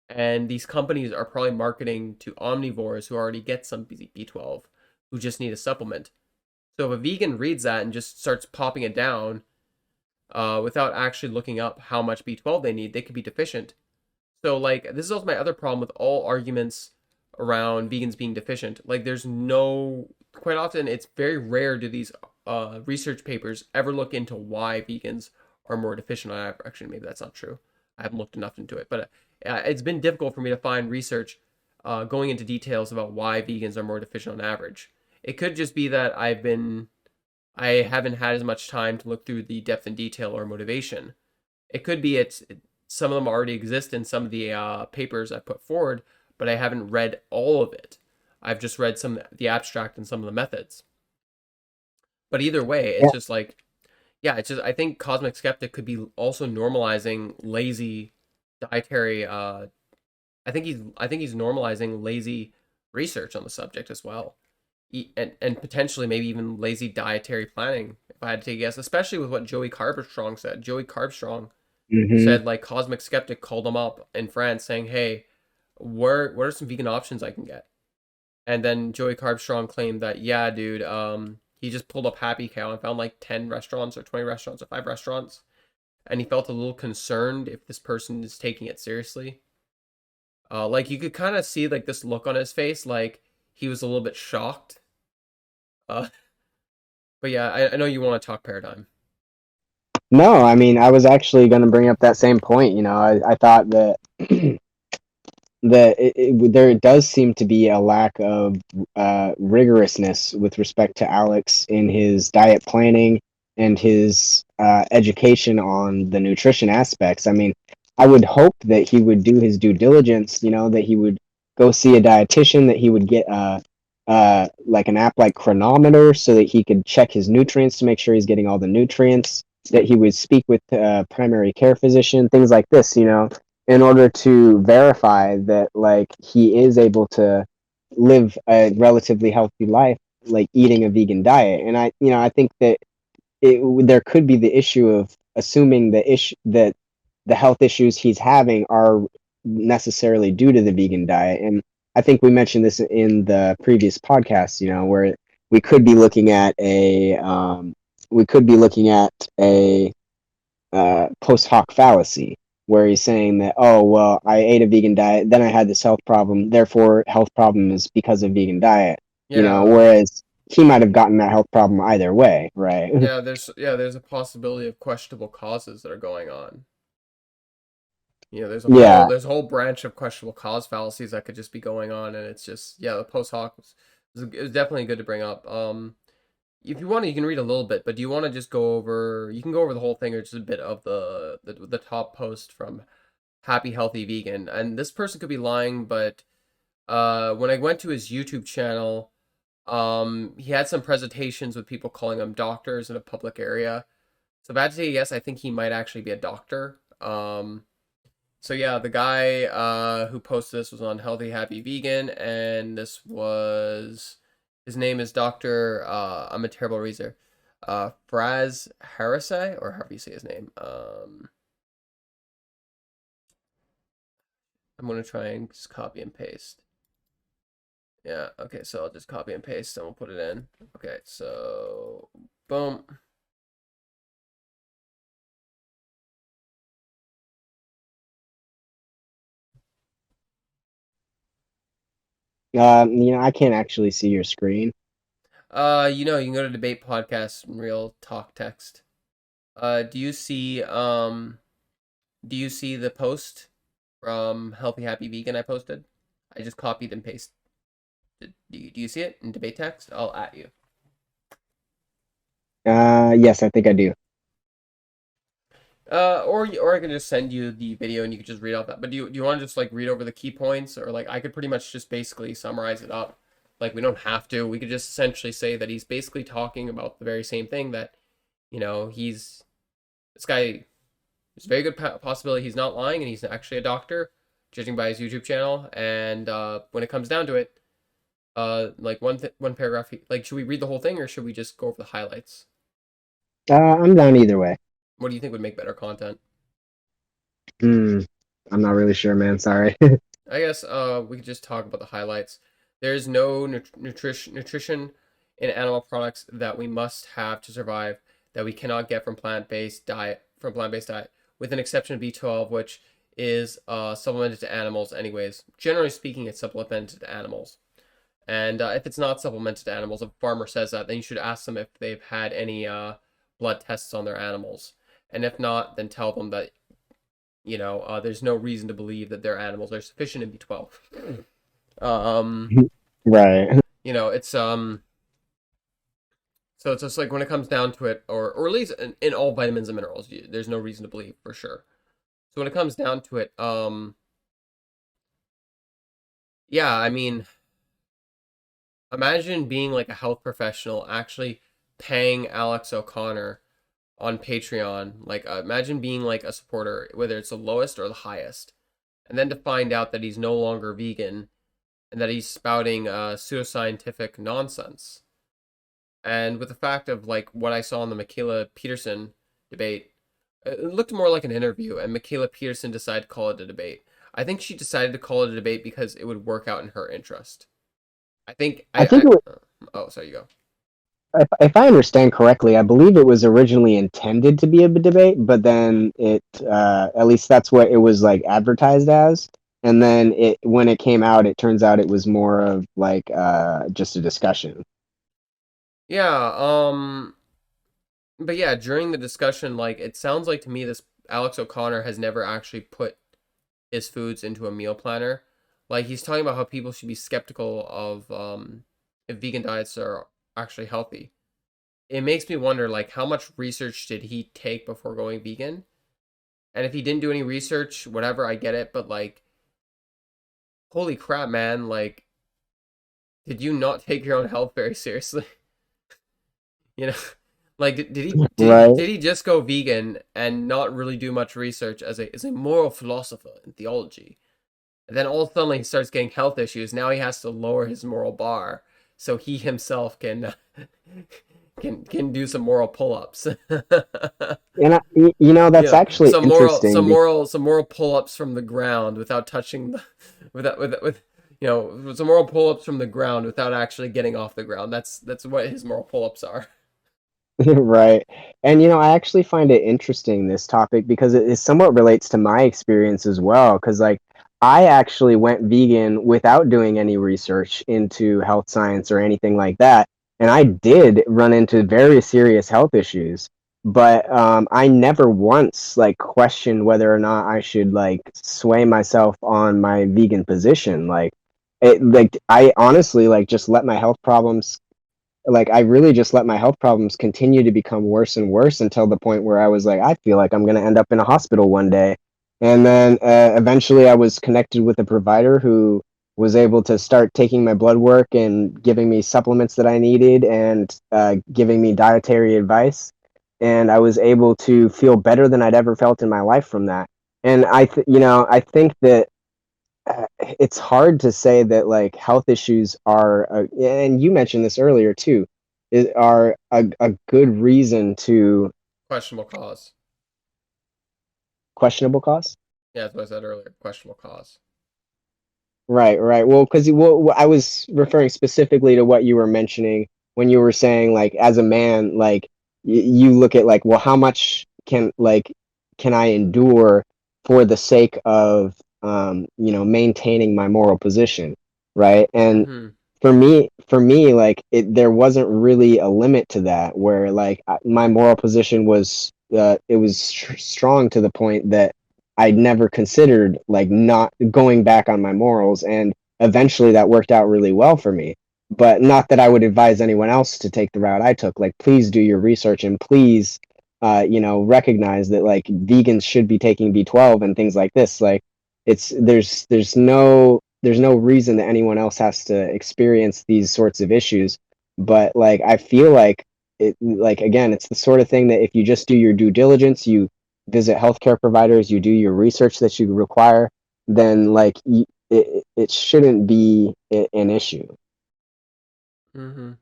And these companies are probably marketing to omnivores who already get some B12, who just need a supplement. So if a vegan reads that and just starts popping it down, without actually looking up how much B12 they need, they could be deficient. So like this is also my other problem with all arguments around vegans being deficient. Like there's no, quite often it's very rare do these research papers ever look into why vegans are more deficient on average. Actually, maybe that's not true. I haven't looked enough into it, but it's been difficult for me to find research going into details about why vegans are more deficient on average. It could just be that I haven't had as much time to look through the depth and detail or motivation. It could be some of them already exist in some of the papers I put forward, but I haven't read all of it. I've just read the abstract and some of the methods. But either way, it's Yeah. just like, yeah, it's just I think Cosmic Skeptic could be also normalizing lazy dietary. I think he's normalizing lazy research on the subject as well, and potentially maybe even lazy dietary planning. If I had to take a guess, especially with what Joey Carbstrong said. Joey Carbstrong Hmm. said like Cosmic Skeptic called him up in France saying, "Hey, what are some vegan options I can get?" And then Joey Carbstrong claimed that, yeah, dude, he just pulled up Happy Cow and found like 10 restaurants or 20 restaurants or 5 restaurants, and he felt a little concerned if this person is taking it seriously. Like you could kind of see like this look on his face, like he was a little bit shocked. Uh, but yeah, I know you want to talk paradigm. No, I mean, I was actually going to bring up that same point. I thought that there does seem to be a lack of rigorousness with respect to Alex in his diet planning and his education on the nutrition aspects. I mean, I would hope that he would do his due diligence, that he would go see a dietitian, that he would get like an app like Chronometer so that he could check his nutrients to make sure he's getting all the nutrients, that he would speak with a primary care physician, things like this, in order to verify that like he is able to live a relatively healthy life, like eating a vegan diet. And I think that there could be the issue of assuming that the health issues he's having are necessarily due to the vegan diet. And I think we mentioned this in the previous podcast, where we could be looking at a post hoc fallacy where he's saying that, oh, well, I ate a vegan diet, then I had this health problem, therefore health problem is because of vegan diet, Yeah, whereas he might have gotten that health problem either way, right? there's a possibility of questionable causes that are going on. Yeah. There's a whole branch of questionable cause fallacies that could just be going on, and it's just the post hoc it was definitely good to bring up. If you want to, you can read a little bit, but do you want to just go over? You can go over the whole thing or just a bit of the top post from Happy Healthy Vegan, and this person could be lying, but when I went to his YouTube channel, he had some presentations with people calling him doctors in a public area. So if I had to say yes, I think he might actually be a doctor. So yeah, the guy who posted this was on Healthy Happy Vegan, and his name is Doctor. I'm a terrible reader. Fraz Harasay, or however you say his name. I'm gonna try and just copy and paste. Yeah. Okay. So I'll just copy and paste, and we'll put it in. Okay. So boom. I can't actually see your screen. You can go to debate podcast and real talk text. Do you see the post from Healthy Happy Vegan I posted? I just copied and pasted. Do you see it in debate text? I'll at you. Yes, I think I do. Or I can just send you the video and you can just read off that. But do you want to just like read over the key points, or like I could pretty much just basically summarize it up. Like we don't have to. We could just essentially say that he's basically talking about the very same thing that, this guy. There's a very good possibility he's not lying and he's actually a doctor, judging by his YouTube channel. And when it comes down to it, like one paragraph, like should we read the whole thing or should we just go over the highlights? I'm down either way. What do you think would make better content? Hmm. I'm not really sure, man. Sorry. I guess we could just talk about the highlights. There's no nutrition in animal products that we must have to survive that we cannot get from plant-based diet, with an exception of B12, which is supplemented to animals anyways. Generally speaking, it's supplemented to animals. And if it's not supplemented to animals, if a farmer says that, then you should ask them if they've had any blood tests on their animals. And if not, then tell them that, there's no reason to believe that their animals are sufficient in B12. Right. It's so it's just like when it comes down to it, or at least in all vitamins and minerals, there's no reason to believe for sure. So when it comes down to it, yeah, I mean, imagine being like a health professional actually paying Alex O'Connor on Patreon. Like, imagine being like a supporter, whether it's the lowest or the highest, and then to find out that he's no longer vegan and that he's spouting pseudoscientific nonsense. And with the fact of like what I saw in the Michaela Peterson debate, it looked more like an interview, and Michaela Peterson decided to call it a debate. I think she decided to call it a debate because it would work out in her interest. I think I think it was, oh, sorry, you go. if I understand correctly, I believe it was originally intended to be a debate, but then at least that's what it was like advertised as. And then when it came out, it turns out it was more of like just a discussion. Yeah, but yeah, during the discussion, like it sounds like to me this Alex O'Connor has never actually put his foods into a meal planner. Like he's talking about how people should be skeptical of if vegan diets are actually healthy. It makes me wonder like how much research did he take before going vegan? And if he didn't do any research, whatever, I get it, but like holy crap, man, like did you not take your own health very seriously? you know, like Right. did he just go vegan and not really do much research as a moral philosopher in theology? And then all of a sudden he starts getting health issues. Now he has to lower his moral bar so he himself can can do some moral pull-ups. And that's actually interesting. some moral pull-ups from the ground without touching the with some moral pull-ups from the ground without actually getting off the ground. That's what his moral pull-ups are. Right. And I actually find it interesting, this topic, because it somewhat relates to my experience as well. Because like I actually went vegan without doing any research into health science or anything like that. And I did run into very serious health issues. But I never once like questioned whether or not I should like sway myself on my vegan position. Like I honestly like just let my health problems like I really just let my health problems continue to become worse and worse until the point where I was like, I feel like I'm going to end up in a hospital one day. And then eventually I was connected with a provider who was able to start taking my blood work and giving me supplements that I needed and giving me dietary advice. And I was able to feel better than I'd ever felt in my life from that. And I think that it's hard to say that like health issues are, and you mentioned this earlier too, are a good reason to Questionable cause. questionable cause. Yeah, that's what I said earlier. Questionable cause. Right, right. Well, because I was referring specifically to what you were mentioning when you were saying like as a man, like you look at like, well, how much can I endure for the sake of maintaining my moral position, right? And Mm-hmm. for me, like there wasn't really a limit to that, where like my moral position was it was strong to the point that I'd never considered like not going back on my morals, and eventually that worked out really well for me. But not that I would advise anyone else to take the route I took. Like, please do your research and please, recognize that like vegans should be taking B12 and things like this. Like, there's no reason that anyone else has to experience these sorts of issues. But like, I feel like like again, it's the sort of thing that if you just do your due diligence, you visit healthcare providers, you do your research that you require, then like it shouldn't be an issue. Mm-hmm.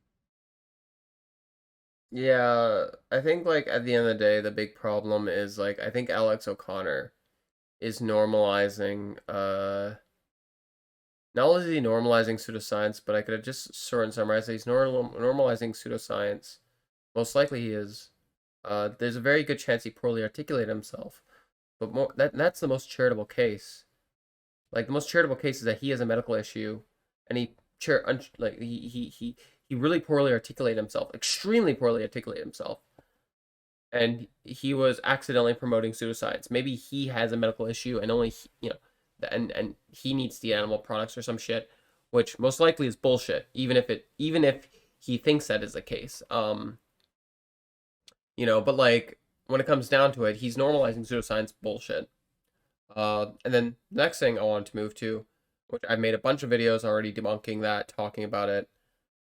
Yeah, I think like at the end of the day, the big problem is like I think Alex O'Connor is normalizing not only is he normalizing pseudoscience, but I could have just sort of summarized that he's normalizing pseudoscience. Most likely he is. There's a very good chance he poorly articulated himself. but that's the most charitable case. Like the most charitable case is that he has a medical issue, and like he really poorly articulated himself, extremely poorly articulated himself, and he was accidentally promoting suicides. Maybe he has a medical issue, and only and he needs the animal products or some shit, which most likely is bullshit. Even if he thinks that is the case, but like when it comes down to it, he's normalizing pseudoscience bullshit. And then the next thing I wanted to move to, which I've made a bunch of videos already debunking that, talking about it.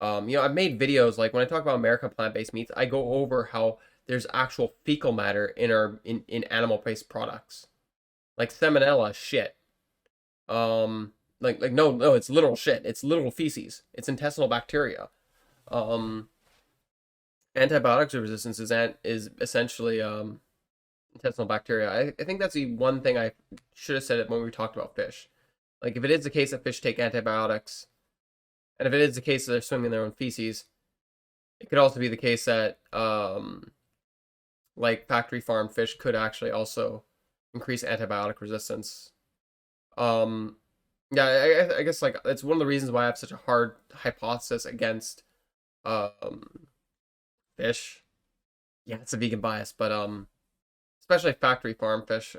I've made videos like when I talk about American plant-based meats, I go over how there's actual fecal matter in animal-based products, like salmonella shit. No, it's literal shit. It's literal feces. It's intestinal bacteria. Antibiotics resistance is essentially intestinal bacteria. I think that's the one thing I should have said it when we talked about fish. Like if it is the case that fish take antibiotics, and if it is the case that they're swimming in their own feces, it could also be the case that like factory farm fish could actually also increase antibiotic resistance. Yeah, I guess like it's one of the reasons why I have such a hard hypothesis against fish. Yeah, it's a vegan bias, but especially factory farm fish.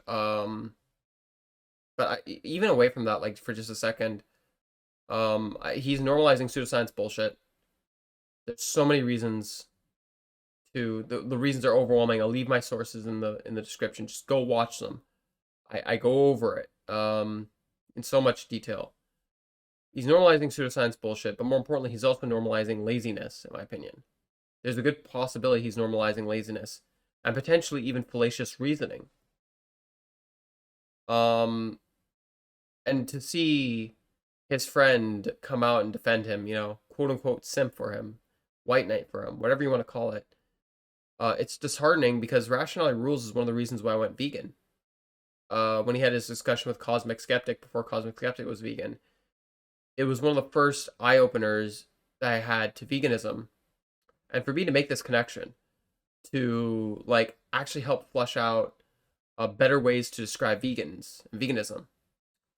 Even away from that, like for just a second, he's normalizing pseudoscience bullshit. There's so many reasons to the reasons are overwhelming. I'll leave my sources in the description. Just go watch them. I go over it in so much detail. He's normalizing pseudoscience bullshit, but more importantly, he's also normalizing laziness, in my opinion. There's a good possibility he's normalizing laziness and potentially even fallacious reasoning. And to see his friend come out and defend him, quote unquote simp for him, white knight for him, whatever you want to call it, it's disheartening because Rationality Rules is one of the reasons why I went vegan. When he had his discussion with Cosmic Skeptic before Cosmic Skeptic was vegan, it was one of the first eye openers that I had to veganism. And for me to make this connection to like actually help flesh out better ways to describe veganism,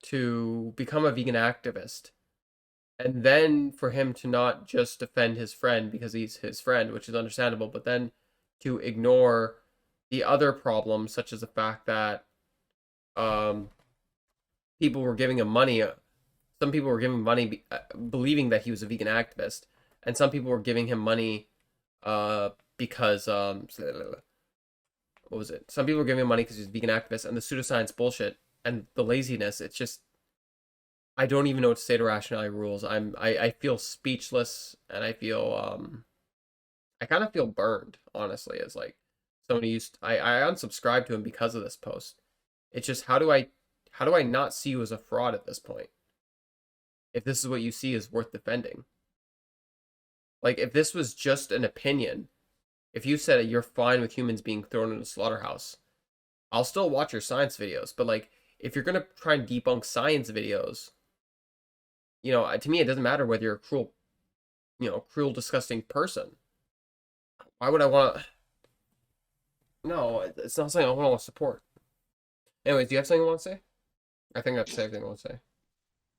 to become a vegan activist, and then for him to not just defend his friend because he's his friend, which is understandable, but then to ignore the other problems, such as the fact that people were giving him money. Some people were giving him money believing that he was a vegan activist, and some people were giving him money because what was it? Some people were giving him money because he's a vegan activist, and the pseudoscience bullshit and the laziness. It's just I don't even know what to say to Rationality Rules. I feel speechless, and I feel I kind of feel burned, honestly, as like somebody I unsubscribed to him because of this post. It's just how do I not see you as a fraud at this point? If this is what you see is worth defending. Like if this was just an opinion, if you said you're fine with humans being thrown in a slaughterhouse, I'll still watch your science videos. But like if you're gonna try and debunk science videos, to me it doesn't matter whether you're a cruel, disgusting person. Why would I want to? No, it's not something I want to support. Anyways, do you have something you want to say? I think that's everything I want to say.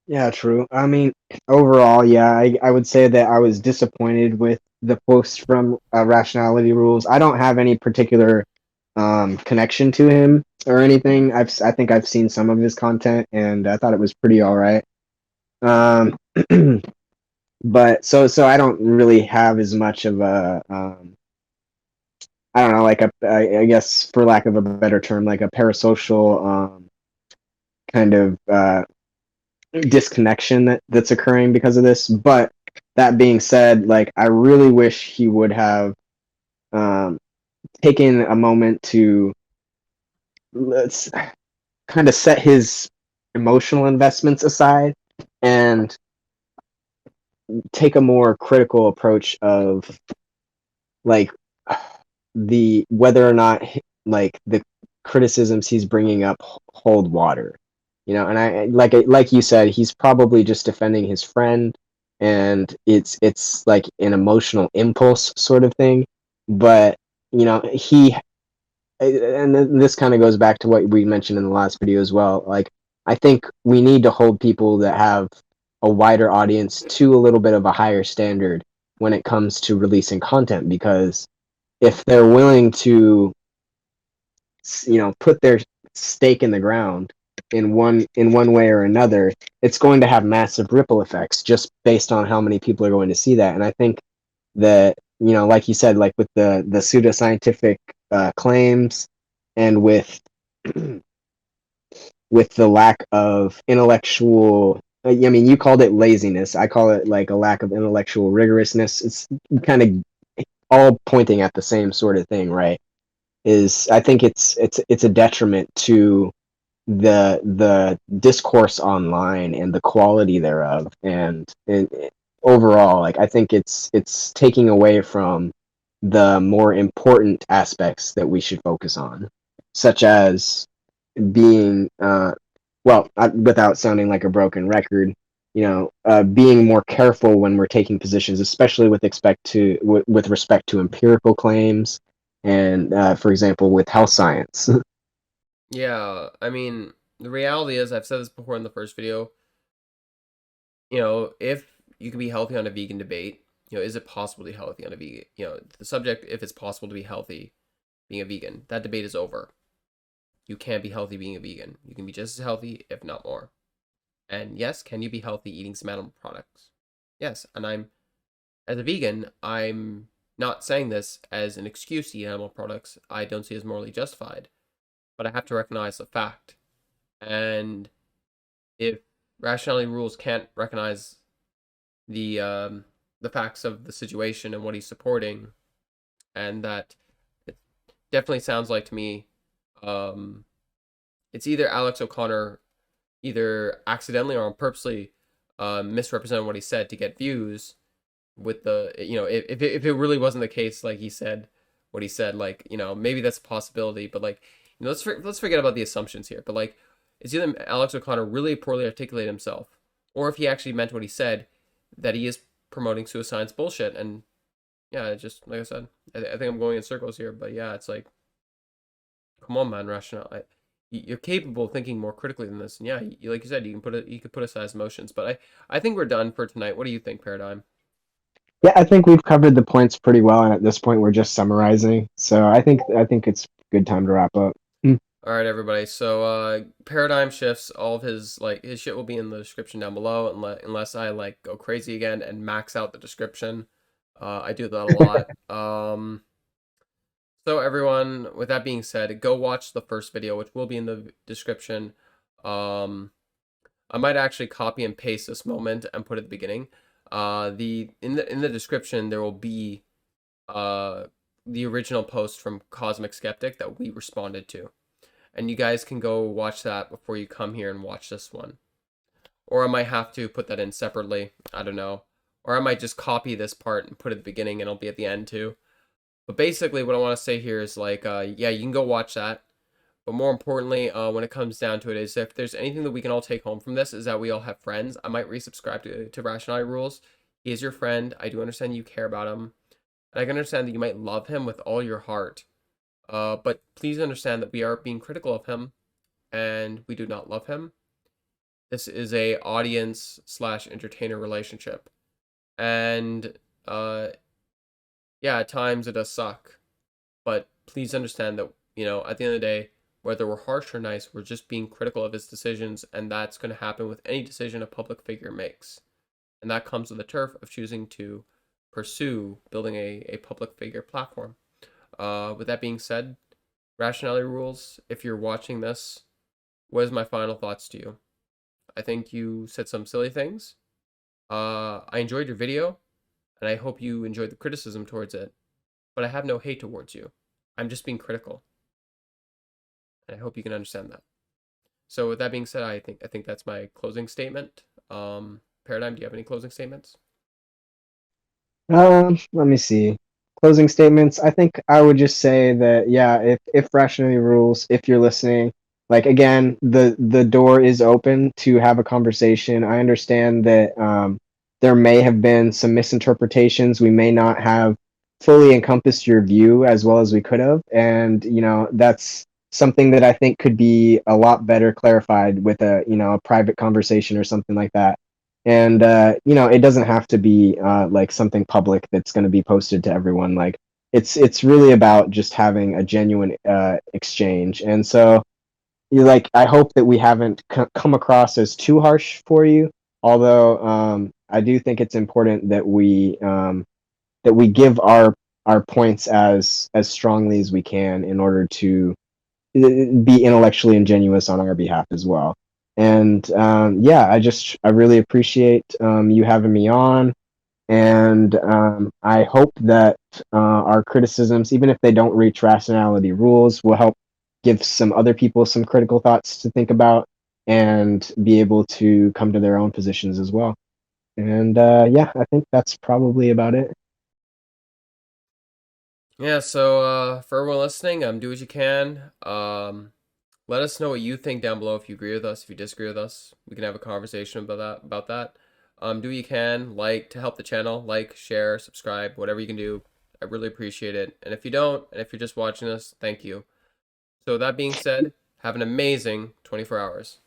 Yeah, true. I mean, overall, yeah, I would say that I was disappointed with the post from Rationality Rules. I don't have any particular connection to him or anything. I think I've seen some of his content, and I thought it was pretty all right. But so I don't really have as much of a I don't know, like I guess for lack of a better term, like a parasocial kind of disconnection that's occurring because of this. But that being said, like I really wish he would have taken a moment to let's kind of set his emotional investments aside and take a more critical approach of like the whether or not like the criticisms he's bringing up hold water, and I like you said, he's probably just defending his friend, and it's like an emotional impulse sort of thing, but he and this kind of goes back to what we mentioned in the last video as well. Like, I think we need to hold people that have a wider audience to a little bit of a higher standard when it comes to releasing content, because if they're willing to, put their stake in the ground in one way or another, it's going to have massive ripple effects just based on how many people are going to see that. And I think that, like you said, like with the pseudoscientific claims, and with the lack of intellectual, I mean, you called it laziness, I call it like a lack of intellectual rigorousness. It's kind of all pointing at the same sort of thing, right? Is I think it's a detriment to the discourse online and the quality thereof, and overall, like, I think it's taking away from the more important aspects that we should focus on, such as being without sounding like a broken record, being more careful when we're taking positions, especially with respect to empirical claims, and for example, with health science. Yeah, I mean, the reality is, I've said this before in the first video, if you can be healthy on a vegan debate, is it possible to be healthy on a vegan, the subject, if it's possible to be healthy being a vegan, that debate is over. You can't be healthy being a vegan. You can be just as healthy, if not more. And yes, can you be healthy eating some animal products? Yes, and as a vegan, I'm not saying this as an excuse to eat animal products. I don't see it as morally justified, but I have to recognize the fact. And if Rationality Rules can't recognize the facts of the situation and what he's supporting, and that it definitely sounds like to me, it's either Alex O'Connor either accidentally or purposely misrepresented what he said to get views, with the, if it really wasn't the case, like he said what he said, like, maybe that's a possibility, but like, let's forget about the assumptions here, but like, it's either Alex O'Connor really poorly articulated himself, or if he actually meant what he said, that he is promoting pseudoscience bullshit. And yeah, just like I said, I think I'm going in circles here, but yeah, it's like, come on, man, you're capable of thinking more critically than this. And yeah, like you said, you could put aside emotions. But I think we're done for tonight. What do you think, Paradym? Yeah, I think we've covered the points pretty well, and at this point, we're just summarizing. So I think it's a good time to wrap up. All right, everybody. So Paradym shifts. All of his his shit will be in the description down below, unless I like go crazy again and max out the description. I do that a lot. So everyone, with that being said, go watch the first video, which will be in the description. I might actually copy and paste this moment and put it at the beginning. In the description there will be the original post from Cosmic Skeptic that we responded to, and you guys can go watch that before you come here and watch this one. Or I might have to put that in separately. I don't know. Or I might just copy this part and put it at the beginning, and it'll be at the end too. But basically, what I want to say here is like, yeah, you can go watch that. But more importantly, when it comes down to it, is if there's anything that we can all take home from this, is that we all have friends. I might resubscribe to Rationality Rules. He is your friend. I do understand you care about him. And I can understand that you might love him with all your heart. But please understand that we are being critical of him, and we do not love him. This is a audience/entertainer relationship. And, yeah, at times it does suck. But please understand that, at the end of the day, whether we're harsh or nice, we're just being critical of his decisions, and that's going to happen with any decision a public figure makes. And that comes with the turf of choosing to pursue building a public figure platform. With that being said, Rationality Rules, if you're watching this, what is my final thoughts to you? I think you said some silly things. I enjoyed your video, and I hope you enjoyed the criticism towards it, but I have no hate towards you. I'm just being critical. And I hope you can understand that. So with that being said, I think that's my closing statement. Paradym, do you have any closing statements? Let me see. Closing statements. I think I would just say that, yeah, if Rationality Rules, if you're listening, like, again, the door is open to have a conversation. I understand that there may have been some misinterpretations. We may not have fully encompassed your view as well as we could have, and that's something that I think could be a lot better clarified with a private conversation or something like that. And it doesn't have to be like something public that's going to be posted to everyone. Like it's really about just having a genuine exchange. And so I hope that we haven't come across as too harsh for you, although I do think it's important that we give our points as strongly as we can in order to be intellectually ingenuous on our behalf as well. And yeah, I really appreciate you having me on, and I hope that our criticisms, even if they don't reach Rationality Rules, will help give some other people some critical thoughts to think about and be able to come to their own positions as well. And yeah, I think that's probably about it. Yeah, so for everyone listening, do what you can. Let us know what you think down below, if you agree with us, if you disagree with us. We can have a conversation about that. Do what you can, like, to help the channel, like, share, subscribe, whatever you can do. I really appreciate it. And if you don't, and if you're just watching us, thank you. So that being said, have an amazing 24 hours.